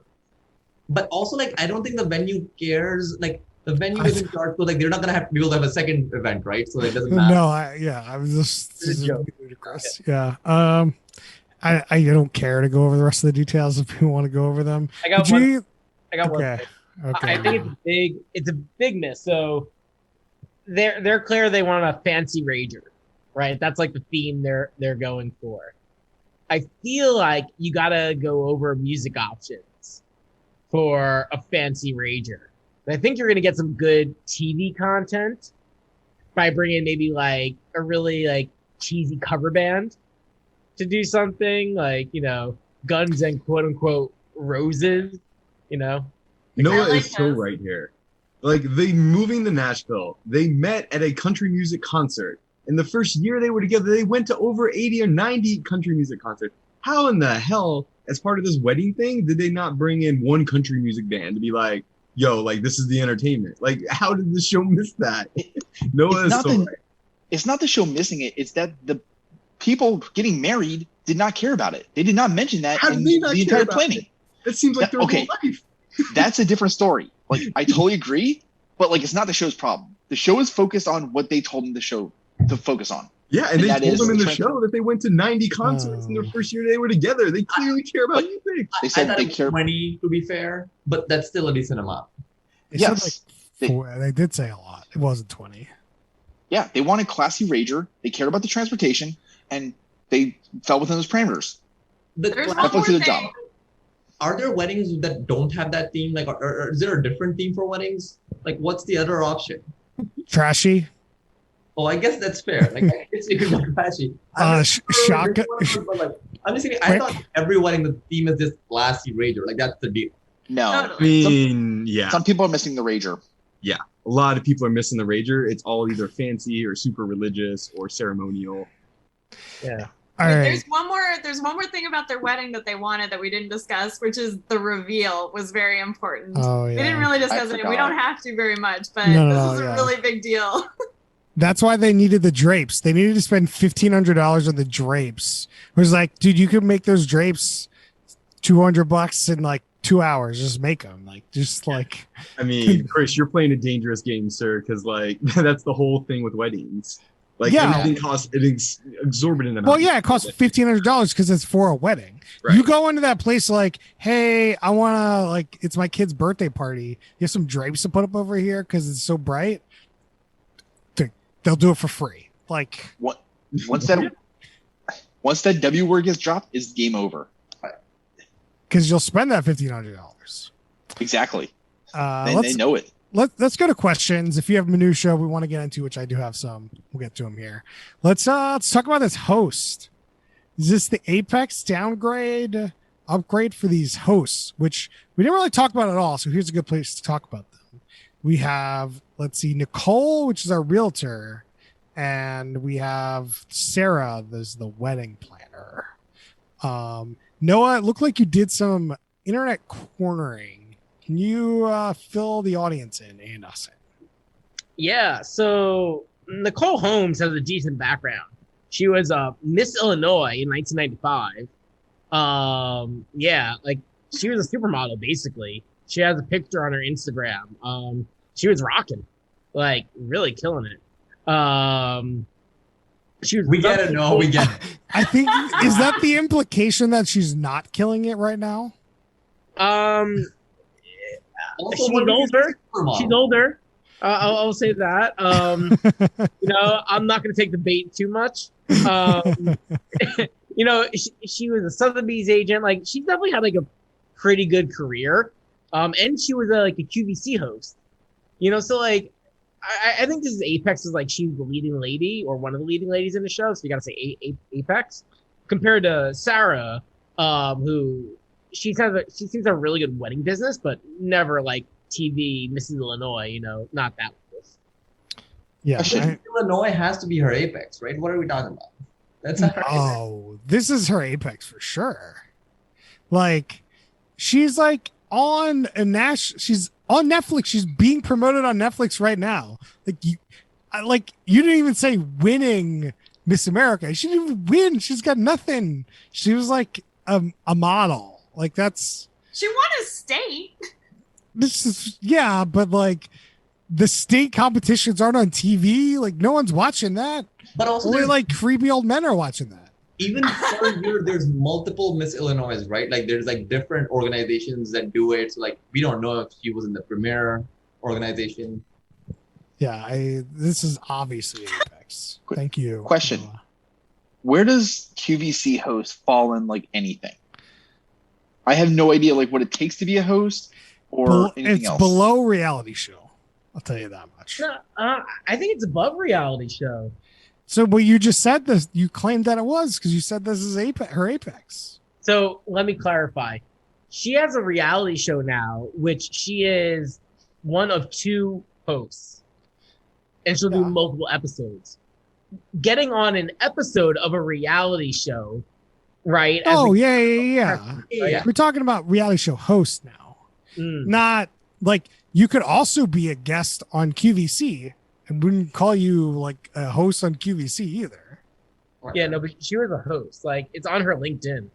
But also like I don't think the venue cares. Like the venue isn't charged, so like they're not gonna have people to have a second event, right? So it doesn't matter. No, I was just It's a joke. ludicrous. Yeah. I don't care to go over the rest of the details if you want to go over them. I got Did one. you- I got one. Okay. Okay. I think it's a big miss. So they're clear they want a fancy rager, right? That's like the theme they're going for. I feel like you gotta go over music options for a fancy rager. And I think you're gonna get some good TV content by bringing maybe like a really like cheesy cover band to do something like, you know, Guns and quote unquote Roses, you know. Noah I like is so those. right here. Like they moving to Nashville, they met at a country music concert. In the first year they were together, they went to over 80 or 90 country music concerts. How in the hell, as part of this wedding thing, did they not bring in one country music band to be like, yo, like this is the entertainment? Like, how did the show miss that? Noah is not so the- right. It's not the show missing it. It's that the people getting married did not care about it. They did not mention that How in did they not the care entire about planning. it? That seems like their Okay. whole life. That's a different story. Like I totally agree, but like it's not the show's problem. The show is focused on what they told them the show to focus on. Yeah, and And they that told is them in the trend. show that they went to 90 concerts in their first year they were together. They clearly care about music. They I said thought they it was care. 20 to be fair, but that's still a decent amount. They said, Yes. they did say a lot. It wasn't 20. Yeah, they wanted classy rager. They cared about the transportation, and they fell within those parameters. The There's class- one more Netflix did a thing. job. Are there weddings that don't have that theme? Like, or is there a different theme for weddings? Like, what's the other option? Trashy. Oh, I guess that's fair. Like, I guess it could be flashy. Shock. I'm just saying, I thought every wedding the theme is just classy rager. Like, that's the deal. No, I Totally. mean, yeah, some people are missing the rager. a lot of people are missing the rager. It's all either fancy or super religious or ceremonial. Yeah. All Wait, right. There's one more thing about their wedding that they wanted that we didn't discuss, which is the reveal was very important. Oh, We didn't yeah. really discuss it. forgot. We don't have to very much, but No, this no, is a yeah. really big deal. That's why they needed the drapes. They needed to spend $1,500 on the drapes. It was like, dude, you could make those drapes $200 in like 2 hours. Just make them like. I mean, Chris, you're playing a dangerous game, sir, because like that's the whole thing with weddings. Like everything costs an exorbitant amount. Well, yeah, it costs $1,500 because it's for a wedding. Right. You go into that place like, hey, I want to like, it's my kid's birthday party. You have some drapes to put up over here because it's so bright. They'll do it for free. Like What? Once that W word gets dropped, is game over. because you'll spend that $1,500. Exactly. They Let's know it. let's go to questions. If you have minutia we want to get into, which I do have some, we'll get to them here. Let's talk about this host. Is this the Apex upgrade for these hosts, which we didn't really talk about at all? So here's a good place to talk about them. We have, let's see, Nicole, which is our realtor, and we have Sarah, there's the wedding planner. Noah, it looked like you did some internet cornering. Can you fill the audience in and us in? Yeah, so Nicole Holmes has a decent background. She was Miss Illinois in 1995. Yeah, like she was a supermodel basically. She has a picture on her Instagram. She was rocking, like really killing it. She was. We get it. No, we get it. I think is that the implication that she's not killing it right now? Also, She's what is older. supermodel? She's older. I'll say that. You know, I'm not going to take the bait too much. You know, she was a Sotheby's agent. Like, she definitely had like a pretty good career. And she was like a QVC host. You know, so like, I think this is Apex is like she's the leading lady or one of the leading ladies in the show. So you got to say Apex compared to Sarah, who she seems to have a really good wedding business, but never like TV Mrs. Illinois. You know, not that close. Yeah. Illinois has to be her apex, right? What are we talking about? That's not her apex. Oh, this is her apex for sure. Like, she's like on a she's on Netflix. She's being promoted on Netflix right now. Like you didn't even say winning Miss America. She didn't even win. She's got nothing. She was like a model. Like that's. She won a state. This is but like the state competitions aren't on TV. Like no one's watching that. But also, only like creepy old men are watching that. Even per year, there's multiple Miss Illinois, right? Like there's like different organizations that do it. So like we don't know if she was in the premier organization. Yeah, this is obviously Apex. Thank you. Question: where does QVC host fall in like anything? I have no idea like what it takes to be a host or anything else. It's below reality show. I'll tell you that much. No, I think it's above reality show. So, well, you just said this. You claimed that it was because you said this is her Apex. So let me clarify. She has a reality show now, which she is one of 2 hosts, and she'll do multiple episodes. Getting on an episode of a reality show, right? Oh, yeah. We're talking about reality show host now. Not like you could also be a guest on QVC and wouldn't call you like a host on QVC either. Yeah, no, but she was a host. Like it's on her LinkedIn.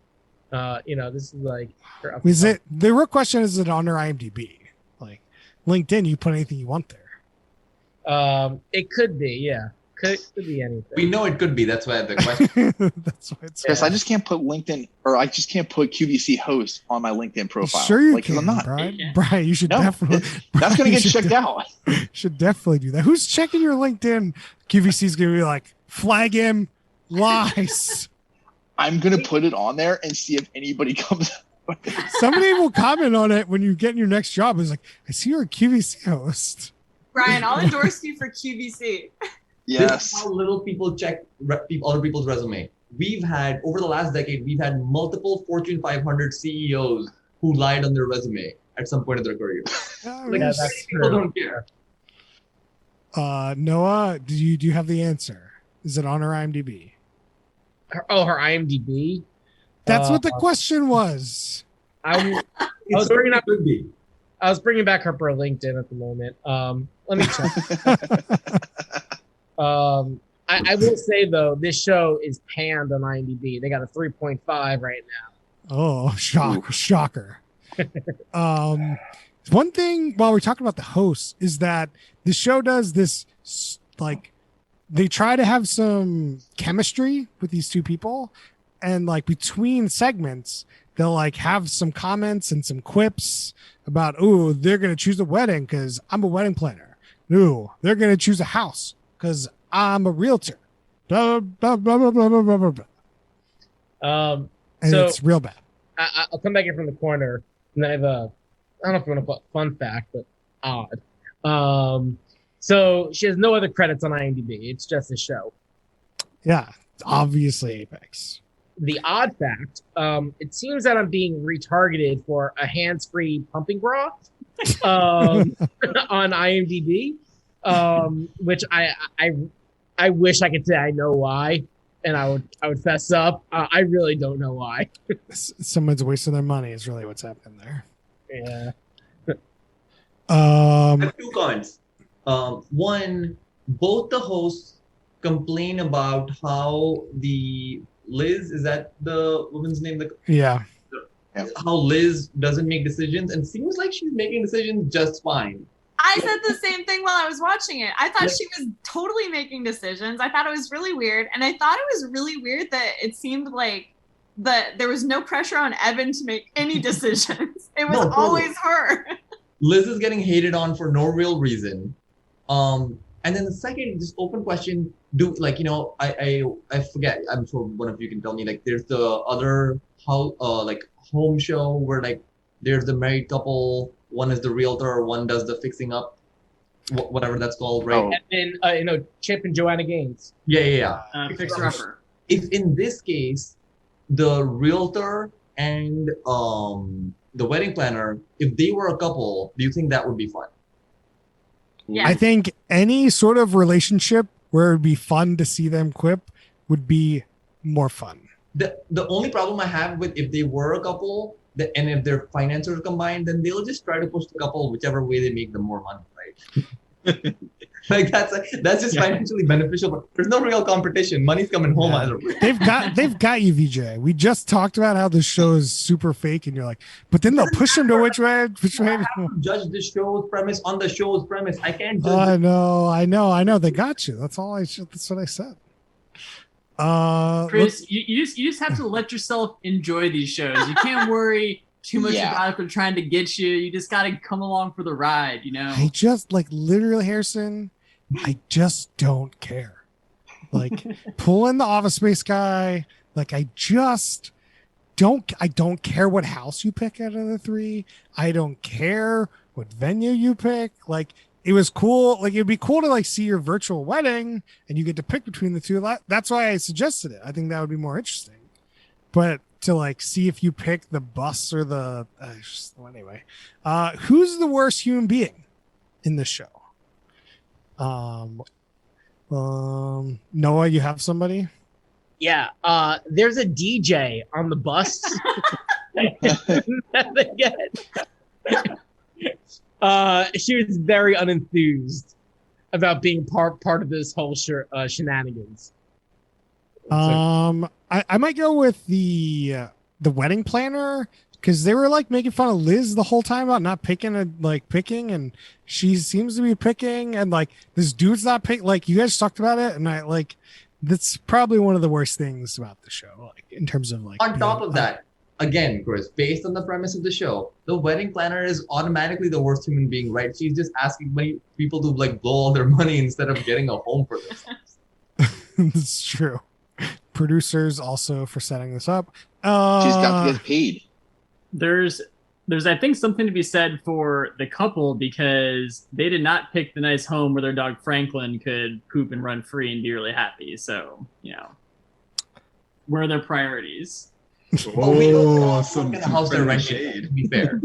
You know, this is like her is it the real question is it on her IMDb? Like LinkedIn, you put anything you want there. It could be, yeah. Could be anything. We know it could be. That's why the question. That's why it's. Chris, I just can't put LinkedIn or I just can't put QVC host on my LinkedIn profile. Sure, you like, can. I'm not. Brian, you should definitely. That's going to get checked out. Should definitely do that. Who's checking your LinkedIn? QVC's going to be like, flag him, lies. I'm going to put it on there and see if anybody comes. Somebody will comment on it when you get in your next job. It's like, I see you're a QVC host. Brian, I'll endorse you for QVC. Yes. This is how little people check other people's resume. We've had, over the last decade, we've had multiple Fortune 500 CEOs who lied on their resume at some point in their career. People don't care. Noah, do you have the answer? Is it on her IMDb? Her IMDb? That's what the question was. I was bringing back her LinkedIn at the moment. Let me check. I will say though, this show is panned on IMDb. They got a 3.5 right now. Oh, shocker. One thing while we're talking about the hosts is that the show does this, like, they try to have some chemistry with these two people, and like between segments, they'll like have some comments and some quips about, oh, they're going to choose a wedding because I'm a wedding planner. Ooh, they're going to choose a house because I'm a realtor. Blah, blah, blah, blah, blah, blah, blah, blah. And So it's real bad. I'll come back in from the corner, and then I have I don't know if you want to call it fun fact, but odd. So she has no other credits on IMDb. It's just a show. Yeah, obviously Apex. The odd fact, it seems that I'm being retargeted for a hands-free pumping bra on IMDb, which I wish I could say I know why, and I would fess up. I really don't know why. Someone's wasting their money is really what's happening there. Yeah. I have two comments. One, both the hosts complain about how the Liz, is that the woman's name? Yeah. How Liz doesn't make decisions and seems like she's making decisions just fine. I said the same thing while I was watching it. I thought she was totally making decisions. I thought it was really weird. And I thought it was really weird that it seemed like there was no pressure on Evan to make any decisions. It was always her. Liz is getting hated on for no real reason. And then the second, just open question, I forget, I'm sure one of you can tell me, like, there's the other home show where like there's the married couple, one is the realtor, one does the fixing up, whatever that's called, right? Oh. And then Chip and Joanna Gaines. Yeah. Fixer Upper. If in this case, the realtor and the wedding planner, if they were a couple, do you think that would be fun? Yeah. I think any sort of relationship where it'd be fun to see them quip would be more fun. The only problem I have with if they were a couple, and if their finances are combined, then they'll just try to push the couple whichever way they make the more money, right? Like that's just financially beneficial, but there's no real competition. Money's coming home either way. They've got you, VJ. We just talked about how this show is super fake, and you're like, but then they'll push them to which way. I have to judge the show's premise on the show's premise. I can't judge. I know. They got you. That's all that's what I said. Chris, you just have to let yourself enjoy these shows. You can't worry too much about if they're trying to get you. You just got to come along for the ride, you know? I just, like, literally, Harrison, I just don't care. Like, pull in the Office Space guy. Like, I don't care what house you pick out of the three. I don't care what venue you pick. Like, it was cool. Like, it'd be cool to like see your virtual wedding and you get to pick between the two. That's why I suggested it. I think that would be more interesting. But to like see if you pick the bus or the anyway, who's the worst human being in this show? Noah, you have somebody? Yeah. There's a DJ on the bus that they get. She was very unenthused about being part of this whole shenanigans. I might go with the wedding planner because they were like making fun of Liz the whole time about not picking, and she seems to be picking, and like this dude's not picking. Like you guys talked about it, and I like that's probably one of the worst things about the show, like in terms of like. On top of that, again, Chris, based on the premise of the show, the wedding planner is automatically the worst human being, right? She's just asking people to like blow all their money instead of getting a home for themselves. It's true. Producers also for setting this up. She's got to get paid. There's I think something to be said for the couple because they did not pick the nice home where their dog Franklin could poop and run free and be really happy. So, you know, where are their priorities? Well, we don't know what kind of house they're renting, to be fair.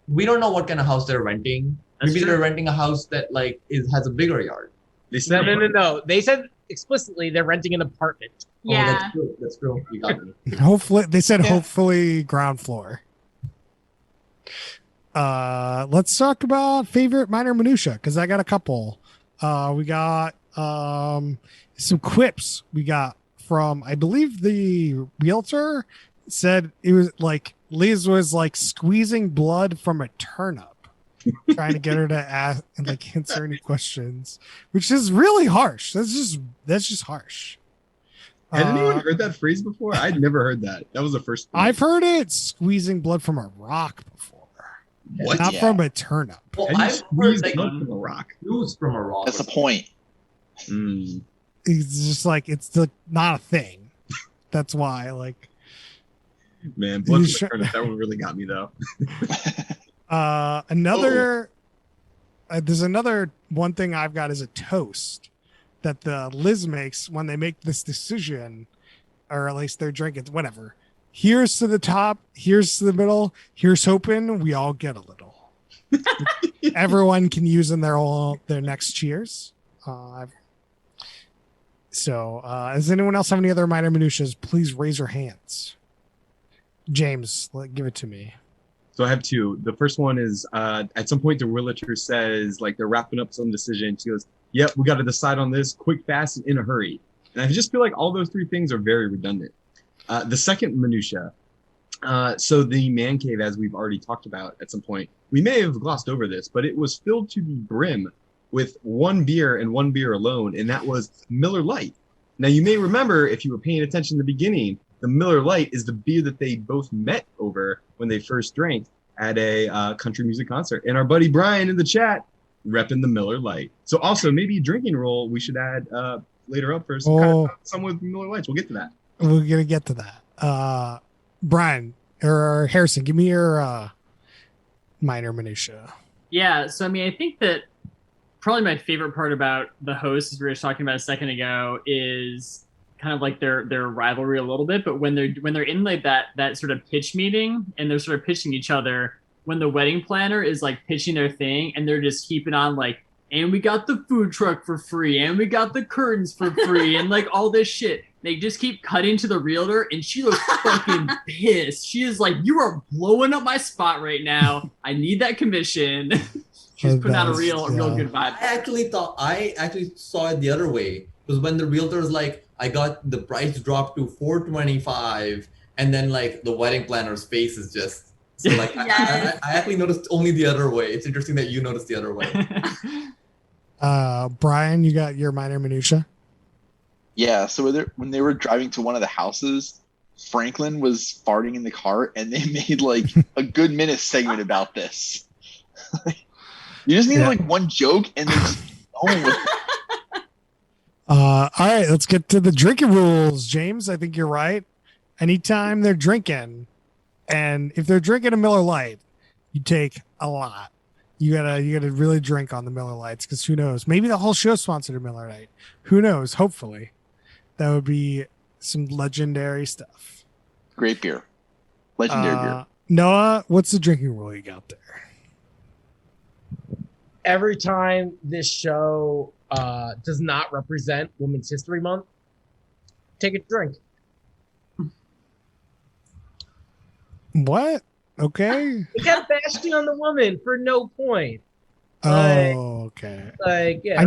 We don't know what kind of house they're renting. Maybe they're renting a house that like has a bigger yard. No. They said explicitly they're renting an apartment. Yeah. Oh, that's true. You got me. Hopefully, they said hopefully ground floor. Let's talk about favorite minor minutia because I got a couple. We got some quips. We got from, I believe, the realtor said it was like Liz was like squeezing blood from a turnip, trying to get her to ask and like answer any questions, which is really harsh. That's just harsh. Had anyone heard that phrase before? I'd never heard that. That was the first time. I've heard it squeezing blood from a rock before. What? Not Yeah. from a turnip. Well, How do you I've squeeze heard like blood from a rock? juice from a rock. That's the point. Mm. It's just like it's not a thing. That's why, like, Man, blood You from sure- a turnip. That one really got me though. another. There's another one thing I've got is a toast that the Liz makes when they make this decision, or at least they're drinking whatever. Here's to the top. Here's to the middle. Here's hoping we all get a little. Everyone can use in their next cheers. Does anyone else have any other minor minutiae? Please raise your hands. James, give it to me. So I have two. The first one is at some point the realtor says like they're wrapping up some decision. She goes, "Yep, we got to decide on this quick, fast, and in a hurry." And I just feel like all those three things are very redundant. The second minutia. So the man cave, as we've already talked about at some point, we may have glossed over this, but it was filled to the brim with one beer and one beer alone, and that was Miller Lite. Now you may remember, if you were paying attention in the beginning, the Miller Lite is the beer that they both met over when they first drank at a country music concert. And our buddy Brian in the chat repping the Miller Lite. So also maybe drinking roll we should add later up for some with Miller Lights. We'll get to that. We're gonna get to that. Brian or Harrison, give me your minor minutia. Yeah, so I mean, I think that probably my favorite part about the host, as we were just talking about a second ago, is kind of like their rivalry a little bit. But when they're in like that sort of pitch meeting and they're sort of pitching each other, when the wedding planner is like pitching their thing and they're just keeping on like, and we got the food truck for free, and we got the curtains for free, and like all this shit. They just keep cutting to the realtor, and she looks fucking pissed. She is like, "You are blowing up my spot right now. I need that commission." She's putting out a real good vibe. I actually saw it the other way, because when the realtor's like, "I got the price dropped to $425," and then like the wedding planner's face is just so like Yes. I actually noticed only the other way. It's interesting that you noticed the other way. Brian, you got your minor minutia? Yeah, so when they were driving to one of the houses, Franklin was farting in the car, and they made like a good minute segment about this. You just need like one joke, and then just keep going with it. All right, let's get to the drinking rules. James, I think you're right. Anytime they're drinking, and if they're drinking a Miller Lite, you take a lot. You gotta really drink on the Miller Lights, because who knows? Maybe the whole show sponsored a Miller Lite. Who knows? Hopefully, that would be some legendary stuff. Great beer, legendary beer. Noah, what's the drinking rule you got there? Every time this show does not represent Women's History Month, take a drink. What? Okay. You got bashing on the woman for no point. Oh, okay. Like, yeah. I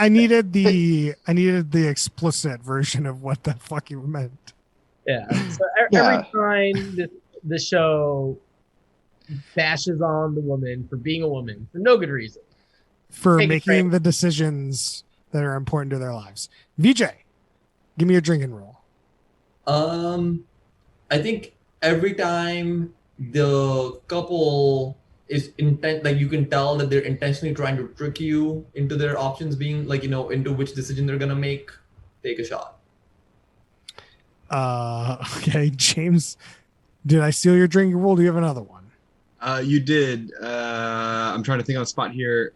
needed the explicit version of what the fuck you meant. Yeah. So every time the show bashes on the woman for being a woman for no good reason, For Take a making break. the decisions that are important to their lives. VJ, give me your drinking rule. I think every time the couple is intent, like you can tell that they're intentionally trying to trick you into their options being like, into which decision they're gonna make, take a shot. Okay, James, did I steal your drinking rule? Do you have another one? You did. I'm trying to think on the spot here.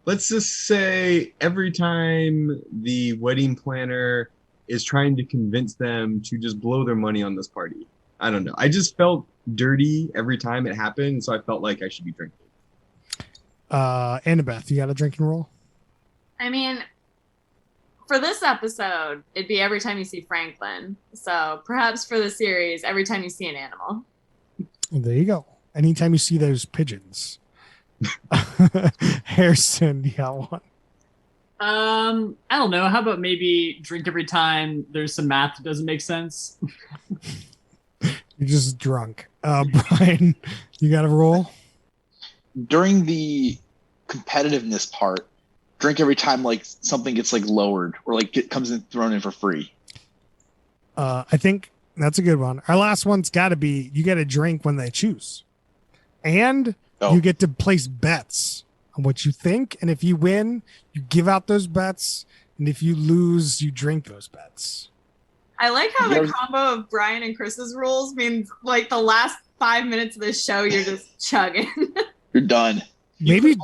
Let's just say every time the wedding planner is trying to convince them to just blow their money on this party. I don't know. I just felt dirty every time it happened, so I felt like I should be drinking. Annabeth, you got a drinking rule? I mean, for this episode, it'd be every time you see Franklin. So perhaps for the series, every time you see an animal. Well, there you go. Anytime you see those pigeons. Harrison, you got one? I don't know. How about maybe drink every time there's some math that doesn't make sense? You're just drunk. Brian, you got a roll? During the competitiveness part, drink every time like something gets like lowered or like comes in thrown in for free. I think that's a good one. Our last one's got to be you get a drink when they choose, and you get to place bets on what you think. And if you win, you give out those bets, and if you lose, you drink those bets. I like how the combo of Brian and Chris's rules means like the last 5 minutes of this show, you're just chugging. You're done. Maybe.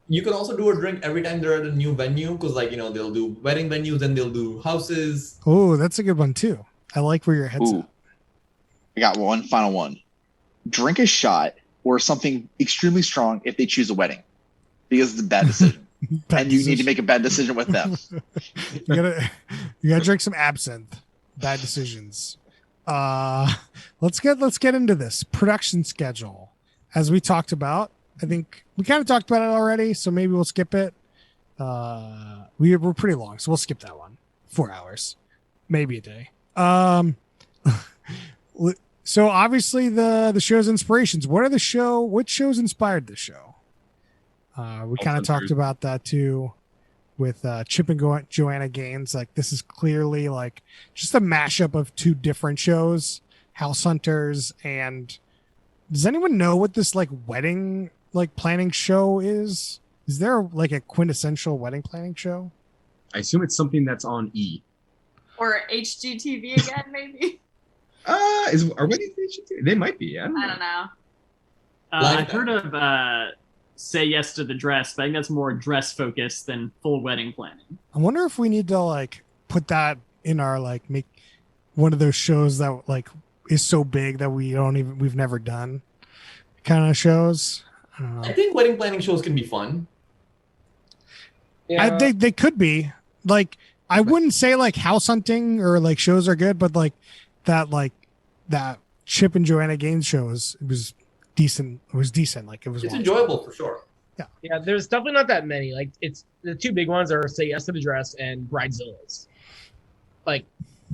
You can also do a drink every time they're at a new venue because, like, they'll do wedding venues and they'll do houses. Oh, that's a good one too. I like where your head's at. I got one final one. Drink a shot or something extremely strong if they choose a wedding because it's a bad decision. You need to make a bad decision with them. you gotta drink some absinthe. Bad decisions. Let's get into this production schedule. As we talked about, I think we kind of talked about it already, so maybe we'll skip it. We're pretty long, so we'll skip that one. 4 hours, maybe a day. So obviously the show's inspirations. Which shows inspired the show? We kind of talked about that too with Chip and Joanna Gaines. Like, this is clearly like just a mashup of two different shows, House Hunters. And does anyone know what this like wedding like planning show is? Is there like a quintessential wedding planning show? I assume it's something that's on E. Or HGTV again, maybe. Are weddings HGTV? They might be. I don't know. I've heard of Say Yes to the Dress, but I think that's more dress focused than full wedding planning. I wonder if we need to like put that in our like make one of those shows that like is so big that we've never done kind of shows. I don't know. I think wedding planning shows can be fun. Yeah. I think they could be. Like, I wouldn't say like house hunting or like shows are good, but like that Chip and Joanna Gaines show was decent. It was decent. Like, it's enjoyable for sure. Yeah, there's definitely not that many. Like, it's the two big ones are Say Yes to the Dress and Bridezillas. Like,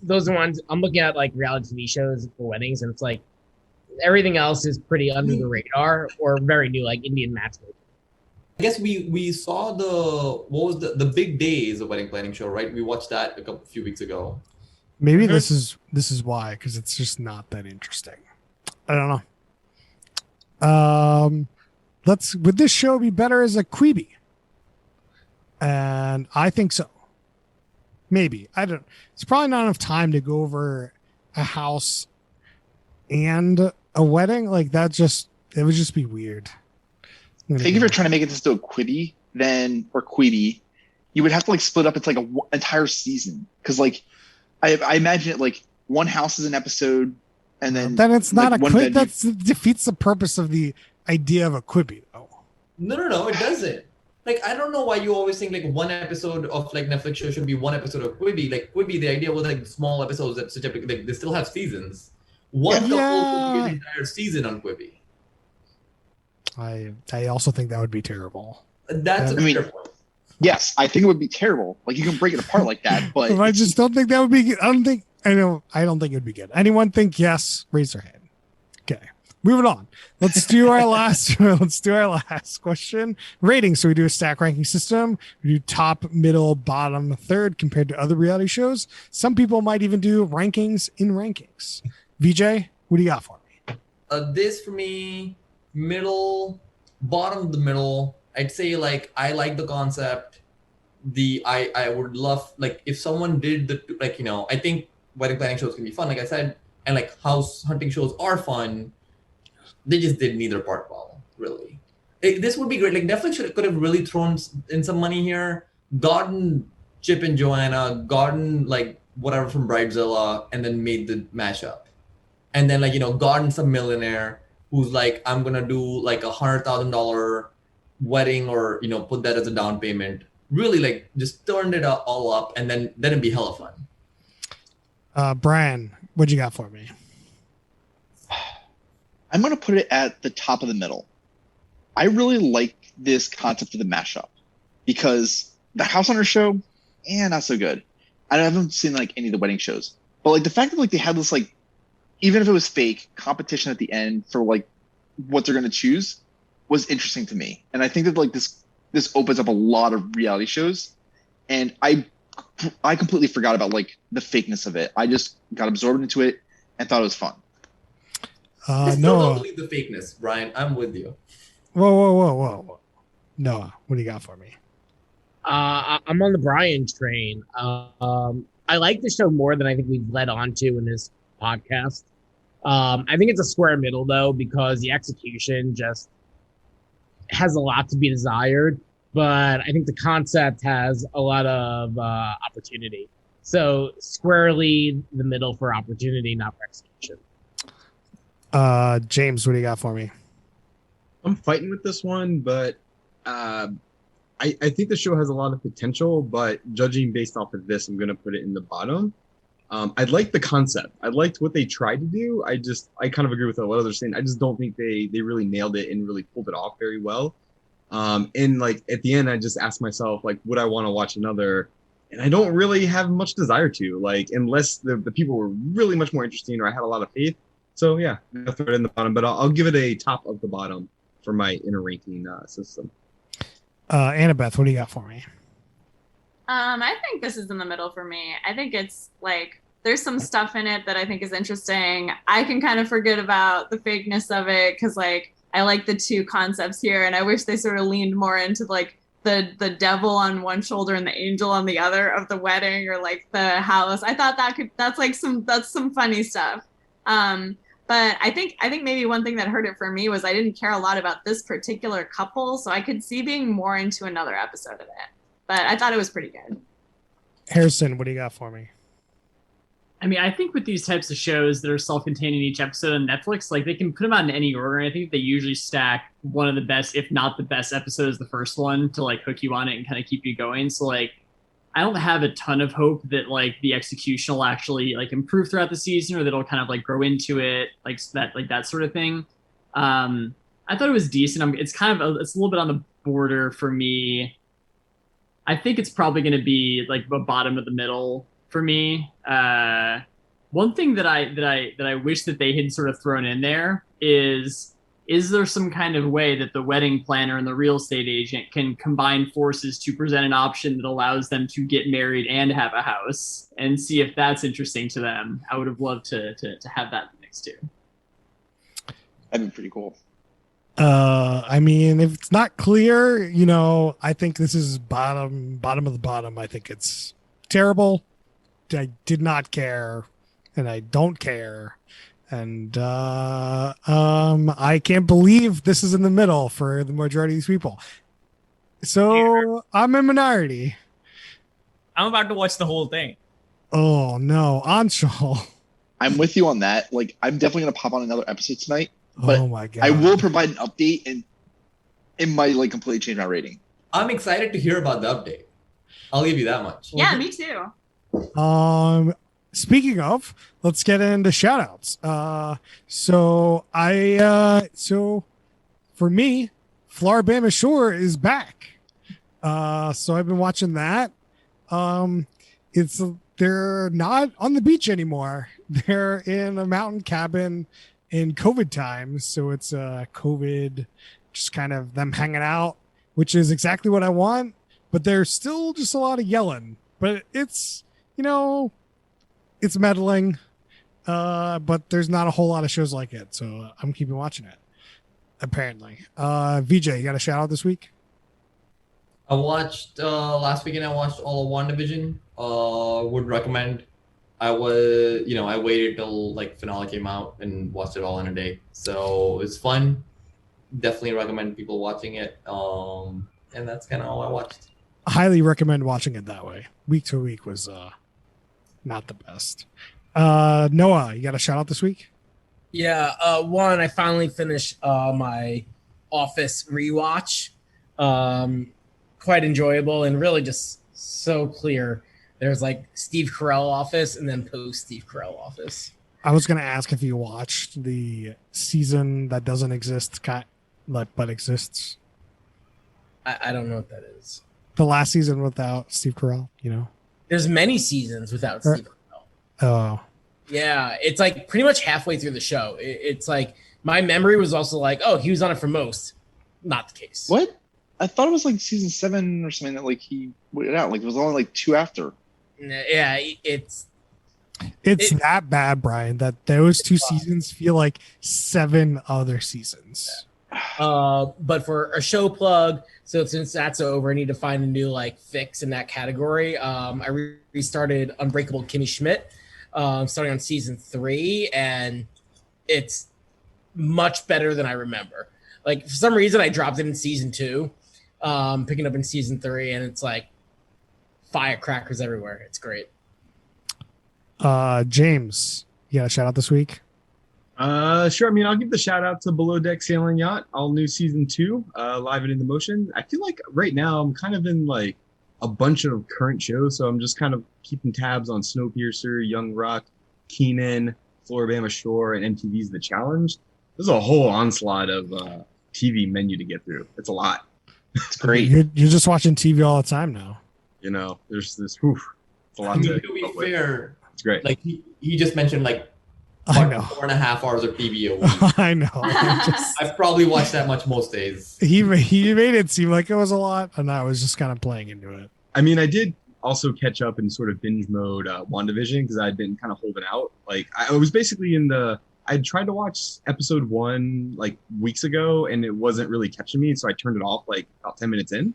those are ones I'm looking at, like reality TV shows for weddings, and it's like everything else is pretty under the radar or very new, like Indian Matchmaking. I guess we saw the Big Days, a wedding planning show, right? We watched that a few weeks ago. Maybe this is why, because it's just not that interesting. I don't know. Would this show be better as a Quibi? And I think so. Maybe. It's probably not enough time to go over a house and a wedding. Like, it would just be weird. I think if you're trying to make it this to a Quibi, or Quibi, you would have to like split up into like an entire season. Because like, I imagine it like one house is an episode, and then it's not a Quibi. That defeats the purpose of the idea of a Quibi, though. No, it doesn't. Like, I don't know why you always think like one episode of like Netflix show should be one episode of Quibi. Like, Quibi, the idea was like small episodes that like they still have seasons. One couple could be an entire season on Quibi. I also think that would be terrible. That's yes, I think it would be terrible. Like, you can break it apart like that, but I just don't think that would be good. I don't think it would be good. Anyone think yes? Raise their hand. Okay. Moving on. Let's do our last question. Ratings. So we do a stack ranking system. We do top, middle, bottom, third compared to other reality shows. Some people might even do rankings in rankings. VJ, what do you got for me? This for me, middle, bottom of the middle. I'd say like I like the concept. I would love like if someone did I think wedding planning shows can be fun, like I said, and like house hunting shows are fun. They just did neither part well, really. This would be great. Like, Netflix could have really thrown in some money here, gotten Chip and Joanna, gotten like whatever from Bridezilla, and then made the mashup. And then gotten some millionaire who's like, I'm gonna do like $100,000 wedding, or put that as a down payment. Really, like, just turned it all up, and then it'd be hella fun. Brian, what you got for me? I'm going to put it at the top of the middle. I really like this concept of the mashup because The House Hunter show, not so good. I haven't seen like any of the wedding shows, but like the fact that like they had this like, even if it was fake, competition at the end for like what they're gonna choose was interesting to me. And I think that like this opens up a lot of reality shows, and I completely forgot about like the fakeness of it. I just got absorbed into it and thought it was fun. I still Noah. don't believe the fakeness, Brian. I'm with you. Whoa. Noah, what do you got for me? I'm on the Brian train. I like the show more than I think we've led on to in this podcast. I think it's a square middle though, because the execution just has a lot to be desired, but I think the concept has a lot of opportunity. So squarely the middle for opportunity, not for execution. James, what do you got for me? I'm fighting with this one, but I think the show has a lot of potential, but judging based off of this, I'm going to put it in the bottom. I like the concept. I liked what they tried to do. I kind of agree with what others saying. I just don't think they really nailed it and really pulled it off very well. And like at the end, I just asked myself, like, would I want to watch another? And I don't really have much desire to, like, unless the people were really much more interesting or I had a lot of faith. So yeah, I'm gonna throw it in the bottom, but I'll give it a top of the bottom for my inner ranking system. Annabeth, what do you got for me? I think this is in the middle for me. I think it's like there's some stuff in it that I think is interesting. I can kind of forget about the fakeness of it because like I like the two concepts here, and I wish they sort of leaned more into like the devil on one shoulder and the angel on the other of the wedding, or like the house. I thought that's some funny stuff. But I think maybe one thing that hurt it for me was I didn't care a lot about this particular couple, so I could see being more into another episode of it. But I thought it was pretty good. Harrison, what do you got for me? I mean, I think with these types of shows that are self-contained in each episode on Netflix, like they can put them out in any order. And I think they usually stack one of the best, if not the best episodes, the first one to like hook you on it and kind of keep you going. So like, I don't have a ton of hope that like the execution will actually like improve throughout the season, or that it'll kind of like grow into it, like that sort of thing. I thought it was decent. It's kind of it's a little bit on the border for me. I think it's probably going to be like the bottom of the middle for me. One thing that I wish that they had sort of thrown in there is there some kind of way that the wedding planner and the real estate agent can combine forces to present an option that allows them to get married and have a house, and see if that's interesting to them? I would have loved to have that mix too. That'd be pretty cool. I mean, if it's not clear, I think this is bottom of the bottom. I think it's terrible. I did not care, and I don't care. And I can't believe this is in the middle for the majority of these people. So I'm a minority. I'm about to watch the whole thing. Oh no, Anshul. I'm with you on that. Like, I'm definitely gonna pop on another episode tonight. But oh my god! I will provide an update, and it might like completely change my rating. I'm excited to hear about the update. I'll give you that much. Yeah, me too. Speaking of, let's get into shout outs. So for me, Floribama Shore is back. So I've been watching that. They're not on the beach anymore. They're in a mountain cabin in COVID times. So it's COVID, just kind of them hanging out, which is exactly what I want. But there's still just a lot of yelling. But it's, it's meddling. But there's not a whole lot of shows like it. So I'm keeping watching it, apparently. VJ, you got a shout out this week? I watched last weekend. I watched all of WandaVision. Would recommend. I waited till like finale came out and watched it all in a day. So it's fun. Definitely recommend people watching it. And that's kind of all I watched. I highly recommend watching it that way. Week to week was not the best. Noah, you got a shout out this week? Yeah, one, I finally finished my Office rewatch. Quite enjoyable and really just so clear. There's like Steve Carell Office and then post Steve Carell Office. I was going to ask if you watched the season that doesn't exist, but exists. I don't know what that is. the last season without Steve Carell, you know? There's many seasons without Or- Steve Carell. Oh, Yeah, it's like pretty much halfway through the show. It's like my memory was also like, oh, he was on it for most. Not the case. What? I thought it was like season 7 or something that like he went out. Like it was only like 2 after. Yeah, it's that bad, Brian, that those 2 seasons feel like 7 other seasons. but for a show plug, so since that's over, I need to find a new like fix in that category. I restarted Unbreakable Kimmy Schmidt, starting on season 3, and it's much better than I remember. Like for some reason, I dropped it in season 2, picking up in season 3, and it's like firecrackers everywhere. It's great. James, you got a shout out this week? Sure. I mean, I'll give the shout out to Below Deck Sailing Yacht, all new season 2, live and in the motion. I feel like right now I'm kind of in like a bunch of current shows, so I'm just kind of keeping tabs on Snowpiercer, Young Rock, Keenan, Floribama Shore, and MTV's The Challenge. There's a whole onslaught of TV menu to get through. It's a lot. It's great. You're just watching TV all the time now. You know, there's this. Whew, it's a lot to To be cope with. fair, It's great. like he just mentioned like I know. 4.5 hours of TV a week. I know. I've probably watched that much most days. He made it seem like it was a lot, and I was just kind of playing into it. I mean, I did also catch up in sort of binge mode WandaVision because I'd been kind of holding out. Like I was basically I tried to watch episode 1 like weeks ago and it wasn't really catching me. So I turned it off like about 10 minutes in.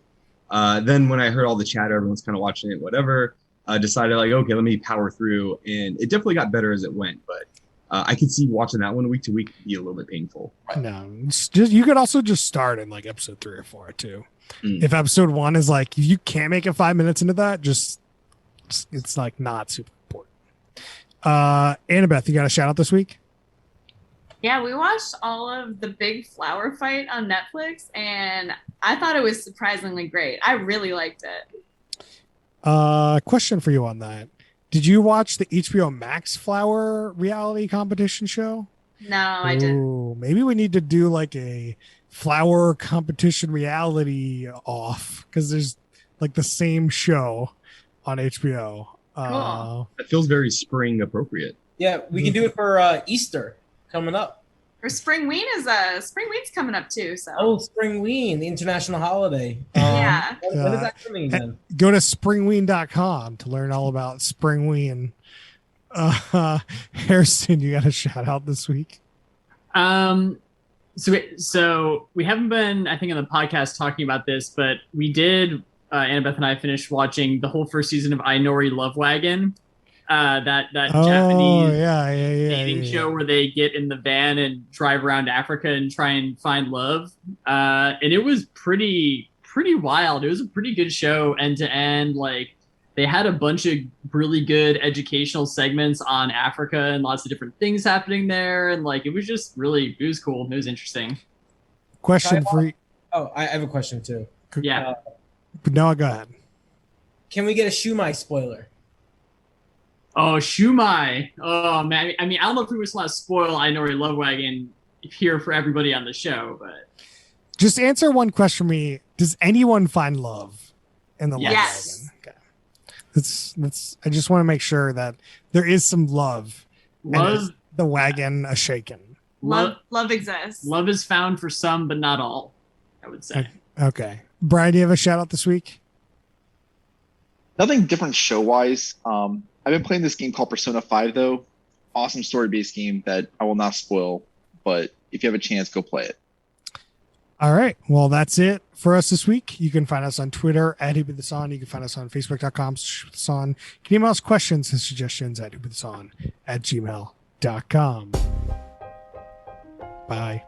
Then when I heard all the chatter, everyone's kind of watching it, whatever, decided like, okay, let me power through. And it definitely got better as it went. But I could see watching that one week to week be a little bit painful. No, it's just you could also just start in like episode 3 or 4 too. Mm. If episode 1 is like, if you can't make it 5 minutes into that, it's like not super important. Annabeth, you got a shout out this week? Yeah, we watched all of the big flower fight on Netflix, and I thought it was surprisingly great. I really liked it. Question for you on that. Did you watch the HBO Max flower reality competition show? No, I didn't. Ooh, maybe we need to do like a flower competition reality off because there's like the same show on HBO. Cool. It feels very spring appropriate. Yeah, we can do it for Easter coming up. For Springween's coming up too. So Oh, Springween, the international holiday. Yeah. When is that coming then? Go to springween.com to learn all about Springween. Harrison, you got a shout out this week? So we haven't been, I think, in the podcast talking about this, but we did. Annabeth and I finished watching the whole first season of Ainori Love Wagon. That Japanese dating show where they get in the van and drive around Africa and try and find love. And it was pretty wild. It was a pretty good show end to end. Like they had a bunch of really good educational segments on Africa and lots of different things happening there. And like, it was cool. It was interesting. Question for you. Oh, I have a question too. Yeah. No, go ahead. Can we get a Shumai spoiler? Oh, Shumai. Oh, man. I mean, I don't know if we just want to spoil Ainori Love Wagon here for everybody on the show, but Just answer one question for me. Does anyone find love in the Love Yes. Wagon? Okay. I just want to make sure that there is some love. And love is the wagon a shaken? love exists. Love is found for some, but not all, I would say. Okay. Brian, do you have a shout out this week? Nothing different show wise. I've been playing this game called Persona 5 though. Awesome story based game that I will not spoil, but if you have a chance, go play it. All right. Well, that's it for us this week. You can find us on Twitter at @HoopWithTheSon. You can find us on Facebook.com/HoopWithTheSon. You can email us questions and suggestions at HoopWithTheSon@gmail.com. Bye.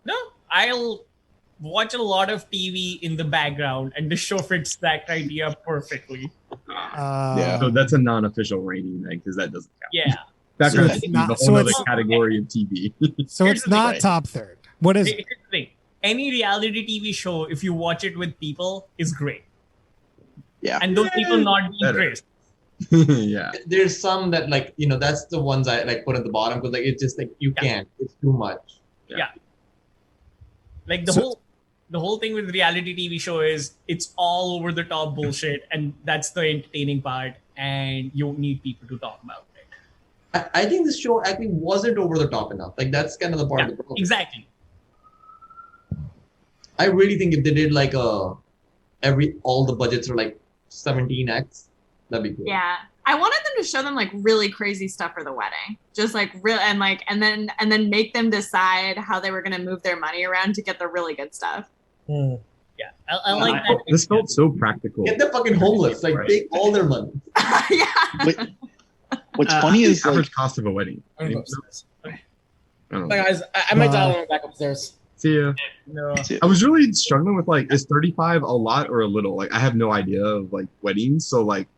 No, I'll watch a lot of TV in the background, and the show fits that idea perfectly. Yeah. So that's a non-official rating then, because that doesn't count. Yeah. Background So it's TV is not- a so whole other it's- category of TV. So Here's it's the not thing. top third. What is Here's it? the thing. Any reality TV show, if you watch it with people, is great. Yeah. And those people not being Better. Chris. Yeah. There's some that like that's the ones I like put at the bottom because like it's just like you can't. It's too much. Like the whole thing with reality TV show is it's all over the top bullshit, and that's the entertaining part, and you need people to talk about it. I think this show actually wasn't over the top enough. Like that's kind of the part of the problem. Exactly. I really think if they did like all the budgets are like 17x, that'd be cool. Yeah. I wanted them to show them like really crazy stuff for the wedding. Just like real and then make them decide how they were gonna move their money around to get the really good stuff. Yeah. I like that. This felt so practical. Get the fucking homeless. Like take all their money. Yeah. What's funny is like average cost of a wedding. I'm gonna go upstairs. I don't Bye, know. guys. I might dial it back upstairs. See ya. No. I was really struggling with like, is 35 a lot or a little? Like, I have no idea of like weddings, so like,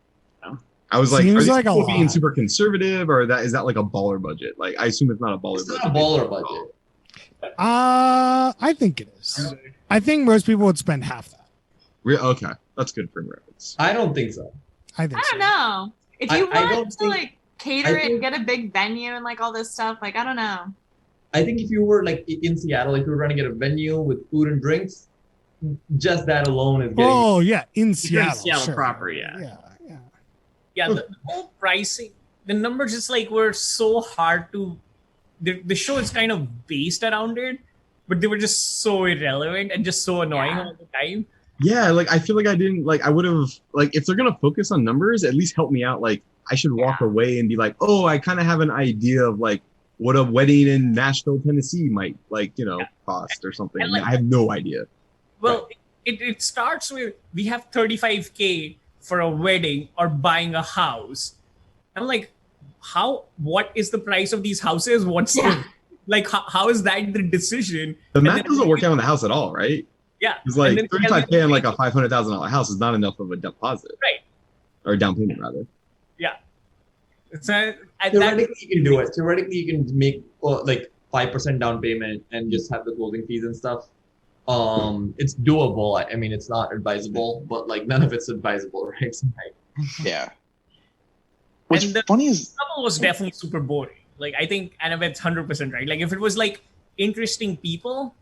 I was like, Seems are these like a people being lot. super conservative, or is that like a baller budget? Like, I assume it's not a baller It's budget. not a baller budget. I think it is. I think most people would spend half that. Okay, that's good for reference. I don't think so. I think I so. don't know. If I you don't want to think- like cater I it and think- get a big venue and like all this stuff, like I don't know. I think if you were like in Seattle, if you were trying to get a venue with food and drinks, just that alone is getting. Oh yeah, in If you're in Seattle. Seattle sure. proper, yeah. Yeah, the whole pricing, the numbers just like were so hard to. The show is kind of based around it, but they were just so irrelevant and just so annoying Yeah. all the time. Yeah, like I feel like I didn't like. I would have like if they're gonna focus on numbers, at least help me out. Like I should walk away and be like, oh, I kind of have an idea of like what a wedding in Nashville, Tennessee might cost or something. And, like- I have no idea. Well, it starts with we have 35K for a wedding or buying a house. I'm like, what is the price of these houses? What's Yeah. how is that the decision? The And math then- doesn't work out on the house at all, right? Yeah. It's like And then- 35K on like a $500,000 house is not enough of a deposit. Right. Or down payment rather. So Theoretically, you can do it. Theoretically, you can make like 5% down payment and just have the closing fees and stuff. It's doable. I mean, it's not advisable, but like none of it's advisable, right? So, like, yeah. What's And the- funny is couple was definitely super boring. Like I think Annabeth's 100% right. Like if it was like interesting people,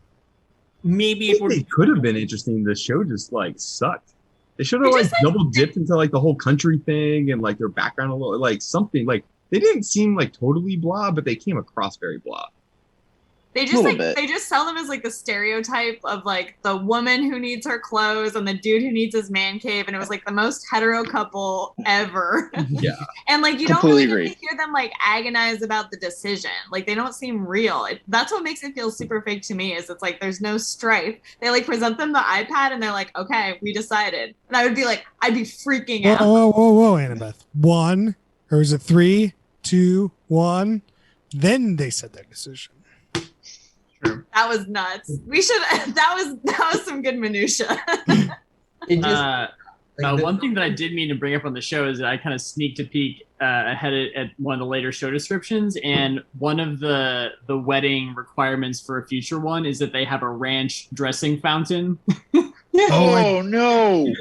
maybe it would. It could have been interesting. The show just like sucked. They should have It like just, like- double dipped into like the whole country thing and like their background a little, like something. Like they didn't seem like totally blah, but they came across very blah. They just Little like bit. they just sell them as like the stereotype of like the woman who needs her clothes and the dude who needs his man cave, and it was like the most hetero couple ever. Yeah. And like you don't Completely really agree. get to hear them like agonize about the decision. Like they don't seem real. That's what makes it feel super fake to me. Is it's like there's no strife. They like present them the iPad and they're like, okay, we decided. And I would be like, I'd be freaking Whoa, out. whoa, Annabeth. 1, or is it 3, 2, 1? Then they said their decision. That was nuts. We should. That was some good minutia. it just like, One thing that I did mean to bring up on the show is that I kind of sneaked a peek ahead at one of the later show descriptions, and one of the wedding requirements for a future one is that they have a ranch dressing fountain. oh no.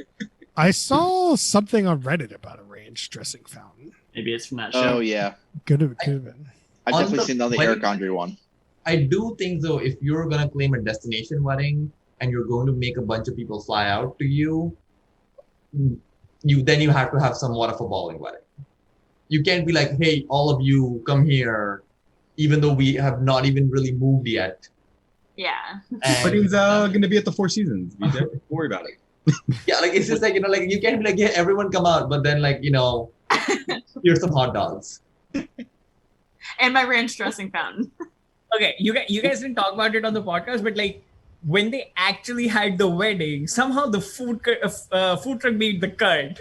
I saw something on Reddit about a range dressing fountain. Maybe it's from that show. Oh yeah. Could have been. I've On definitely the seen that on the wedding- Eric Andre one. I do think though, if you're gonna claim a destination wedding and you're going to make a bunch of people fly out to you, you have to have somewhat of a balling wedding. You can't be like, hey, all of you come here, even though we have not even really moved yet. Yeah. And, Wedding's going to be at the Four Seasons. Don't worry about it. yeah, like it's just like like you can't be like, yeah, everyone come out, but then like here's some hot dogs. And my ranch dressing fountain. Okay, you guys didn't talk about it on the podcast, but like when they actually had the wedding, somehow the food truck made the cut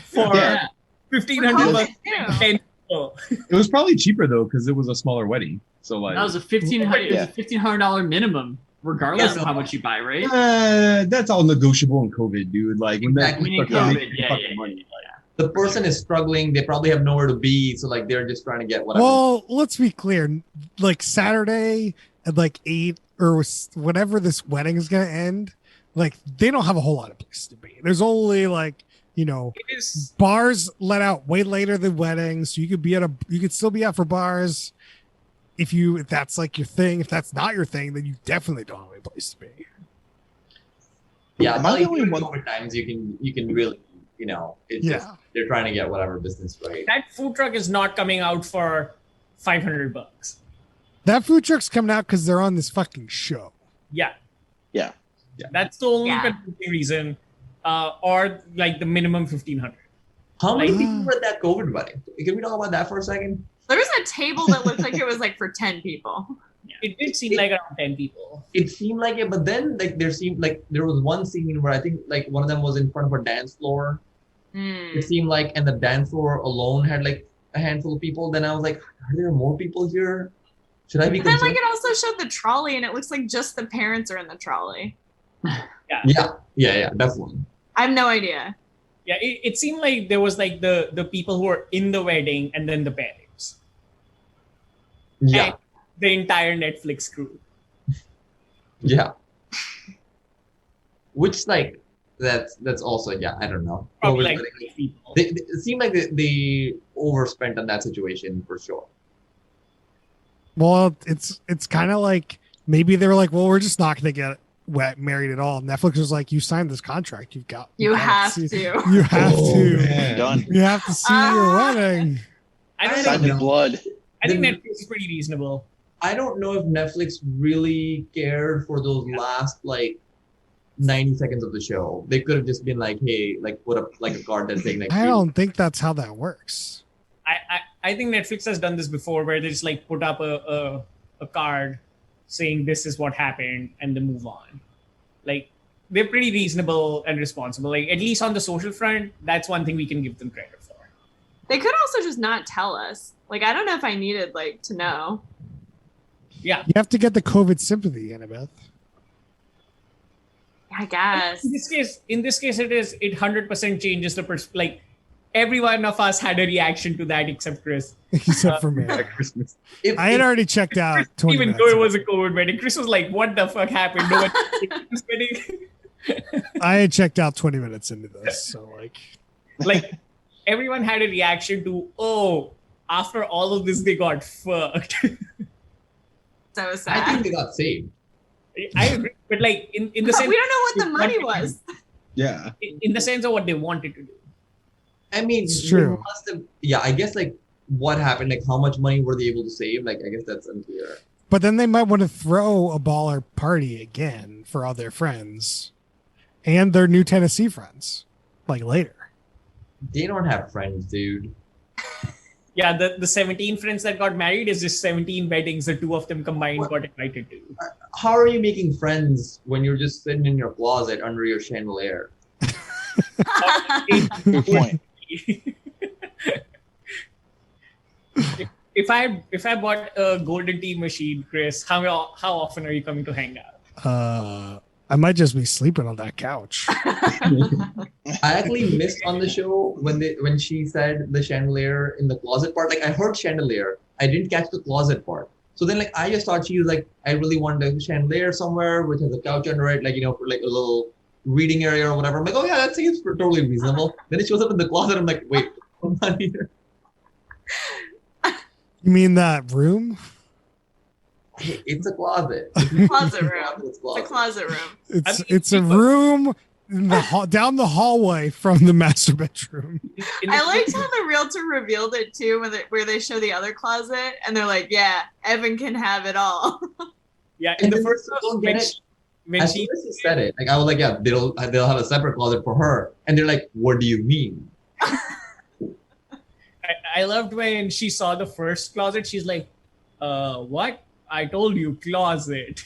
for Yeah. $1,500 Yeah. 10 people. It was probably cheaper though because it was a smaller wedding. So like That was a $1,500 minimum, regardless Yeah. of how much you buy, right? that's all negotiable in COVID, dude. Like when that Exactly. I mean, in starts COVID, making yeah, fucking yeah, money. The person is struggling. They probably have nowhere to be, so like they're just trying to get whatever. Well, let's be clear. Like Saturday at like 8 or whenever this wedding is going to end, like they don't have a whole lot of places to be. There's only like you know, It is. bars let out way later than weddings, so you could still be out for bars if that's like your thing. If that's not your thing, then you definitely don't have a place to be. Yeah, Am I like the only during one- COVID times you can really, it's Yeah. just they're trying to get whatever business right. That food truck is not coming out for $500. That food truck's coming out because they're on this fucking show. Yeah. Yeah. That's the only Yeah. contributing reason. Or like the minimum 1,500. How many Like- people were at that COVID wedding? Can we talk about that for a second? There was a table that looked like it was like for 10 people. It did seem like around 10 people. It seemed like it, but then like there seemed like there was one scene where I think like one of them was in front of a dance floor. Hmm. It seemed like, and the dance floor alone had like a handful of people. Then I was like, are there more people here? Should I be But then like concerned? it also showed the trolley and it looks like just the parents are in the trolley. Yeah, definitely. I have no idea. Yeah, it seemed like there was like the people who were in the wedding and then the parents. Yeah, And the entire Netflix crew. yeah. Which like that's also I don't know. Probably COVID like wedding, 8 people. it seemed like they overspent on that situation for sure. Well, it's kind of like maybe they were like, well, we're just not going to get married at all. Netflix was like, you signed this contract, You gotta have see- to. You have Oh, to. man. Done. You have to see your Ah. wedding. I don't Signed know. in blood. I think Then- Netflix is pretty reasonable. I don't know if Netflix really cared for those last like 90 seconds of the show. They could have just been like, hey, like put up like a card that's saying like I don't think that's how that works. I think Netflix has done this before where they just like put up a card saying this is what happened and then move on. Like they're pretty reasonable and responsible. Like at least on the social front, that's one thing we can give them credit for. They could also just not tell us. Like I don't know if I needed like to know. Yeah. You have to get the COVID sympathy, Annabeth. I guess. In this case, it 100% changes the like every one of us had a reaction to that except Chris. Except for me. At Christmas. I had already checked out 20 Even minutes though it ago. was a COVID wedding, Chris was like, "What the fuck happened? No one this wedding." I had checked out 20 minutes into this. So Like everyone had a reaction to, oh, after all of this, they got fucked. So I sad. think they got saved. I agree, but like in the we sense, don't know what the money was. Yeah. in the sense of what they wanted to do. I mean, It's they true. must have, yeah, I guess like what happened, like how much money were they able to save? Like I guess that's unclear. but then they might want to throw a baller party again for all their friends and their new Tennessee friends, like later. They don't have friends, dude. Yeah, the 17 friends that got married is just 17 weddings. The two of them combined What? got invited to. How are you making friends when you're just sitting in your closet under your chandelier? Good point. If I bought a golden tea machine, Chris, how often are you coming to hang out? I might just be sleeping on that couch. I actually missed on the show when she said the chandelier in the closet part. Like I heard chandelier, I didn't catch the closet part. So then like I just thought she was like, I really wanted a chandelier somewhere which has a couch under it, like for like a little reading area or whatever. I'm like, oh yeah, that seems totally reasonable. Then it shows up in the closet. I'm like, wait, I'm not here. You mean that room? It's a closet. Closet room. It's It's a closet room. It's a room in the down the hallway from the master bedroom. I liked how the realtor revealed it too, where they show the other closet, and they're like, "Yeah, Evan can have it all." Yeah, in And the then first don't when get she, it. when As she soon as she said it, like I was like, yeah, they'll have a separate closet for her. And they're like, what do you mean? I loved when she saw the first closet. She's like, what? I told you closet.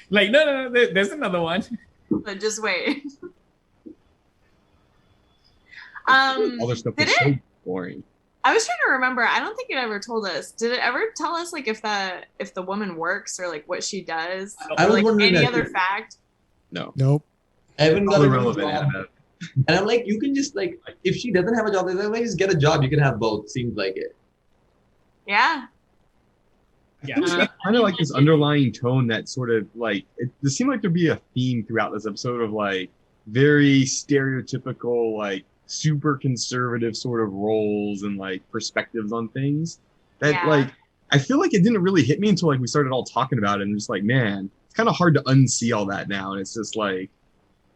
Like, no, there's another one. So just wait. All their stuff did was so boring. I was trying to remember. I don't think it ever told us. Did it ever tell us like if the woman works or like what she does? I Or, was like wondering any that other too. fact? No. Nope. Evan got All a new irrelevant. job. Annabeth. And I'm like, you can just like, if she doesn't have a job, then like, just get a job. You can have both. Seems like it. Yeah. Yeah. There's kind of like this underlying tone that sort of like it seemed like there'd be a theme throughout this episode of like very stereotypical, like super conservative sort of roles and like perspectives on things that Yeah. like I feel like it didn't really hit me until like we started all talking about it and just like, man, it's kind of hard to unsee all that now. And it's just like,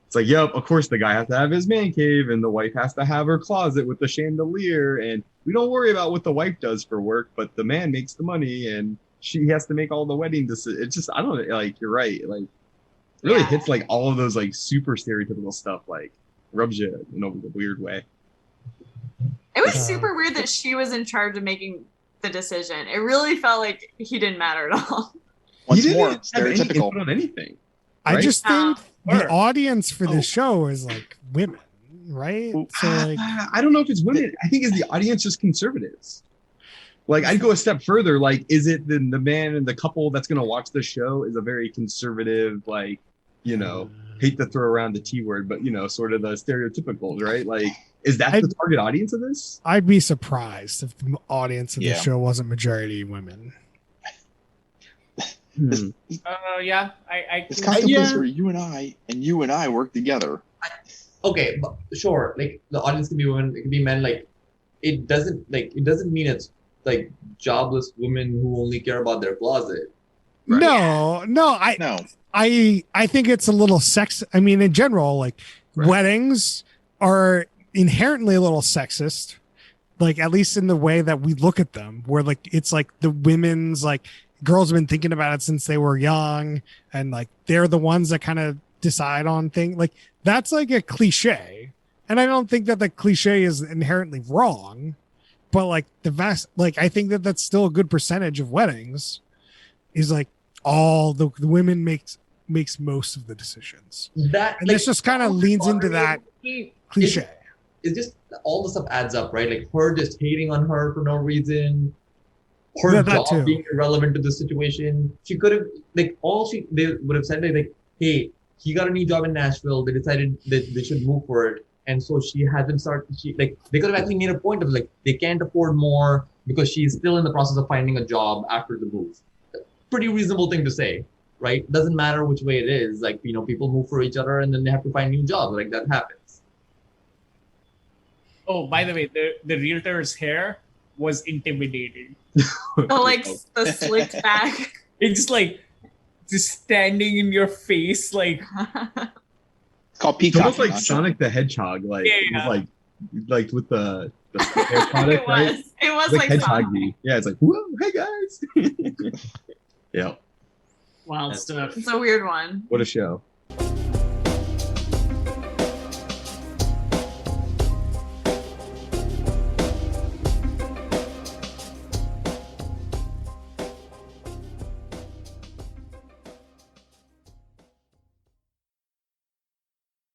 it's like, yep, of course the guy has to have his man cave and the wife has to have her closet with the chandelier. And we don't worry about what the wife does for work, but the man makes the money and she has to make all the wedding decisions. It's just, I don't know, like, you're right. Like, it really Yeah. hits like all of those like super stereotypical stuff, like rubs you in a weird way. It was Uh, super weird that she was in charge of making the decision. It really felt like he didn't matter at all. Once He didn't more, have any stereotypical. input on anything. I right? just think the Sure. audience for Oh. this show is like women, right? So like, I don't know if it's women. I think is the audience just conservatives. Like I'd go a step further. Like, is it the man and the couple that's going to watch the show is a very conservative, like, you know, hate to throw around the T word, but you know, sort of the stereotypicals, right? Like, is that the target audience of this? I'd be surprised if the audience of the Yeah. show wasn't majority women. Hmm. Yeah, I This can kind of Yeah. place where you and I work together. Okay, but sure, like the audience can be women, it can be men. Like it doesn't mean it's like jobless women who only care about their closet. Right. No, I No, I think it's a little sex. I mean, in general, like Right. weddings are inherently a little sexist, like at least in the way that we look at them, where like it's like the women's like girls have been thinking about it since they were young, and like they're the ones that kind of decide on things. Like that's like a cliche, and I don't think that the cliche is inherently wrong, but like the vast, like I think that that's still a good percentage of weddings is like all the women makes most of the decisions, That and like, this just kind of leans into that cliche. It's just all the stuff adds up, right? Like her just hating on her for no reason, her Yeah, that job too. being irrelevant to the situation. She could have they would have said like, hey, he got a new job in Nashville. They decided that they should move for it, and so she hasn't started. They could have actually made a point of like they can't afford more because she's still in the process of finding a job after the move. Pretty reasonable thing to say, right? Doesn't matter which way it is. Like, you know, people move for each other and then they have to find new jobs. Like that happens. Oh, by the way, the realtor's hair was intimidating. The like the slicked back. It's just standing in your face, like it's called It's almost peacocking. like Sonic the Hedgehog, like Yeah. with like with the hair product, It right? was. It was It's like Hedgehog. Sonic. Yeah, it's like, whoa, hey guys. Yeah, Wild stuff. It's a weird one. what a show.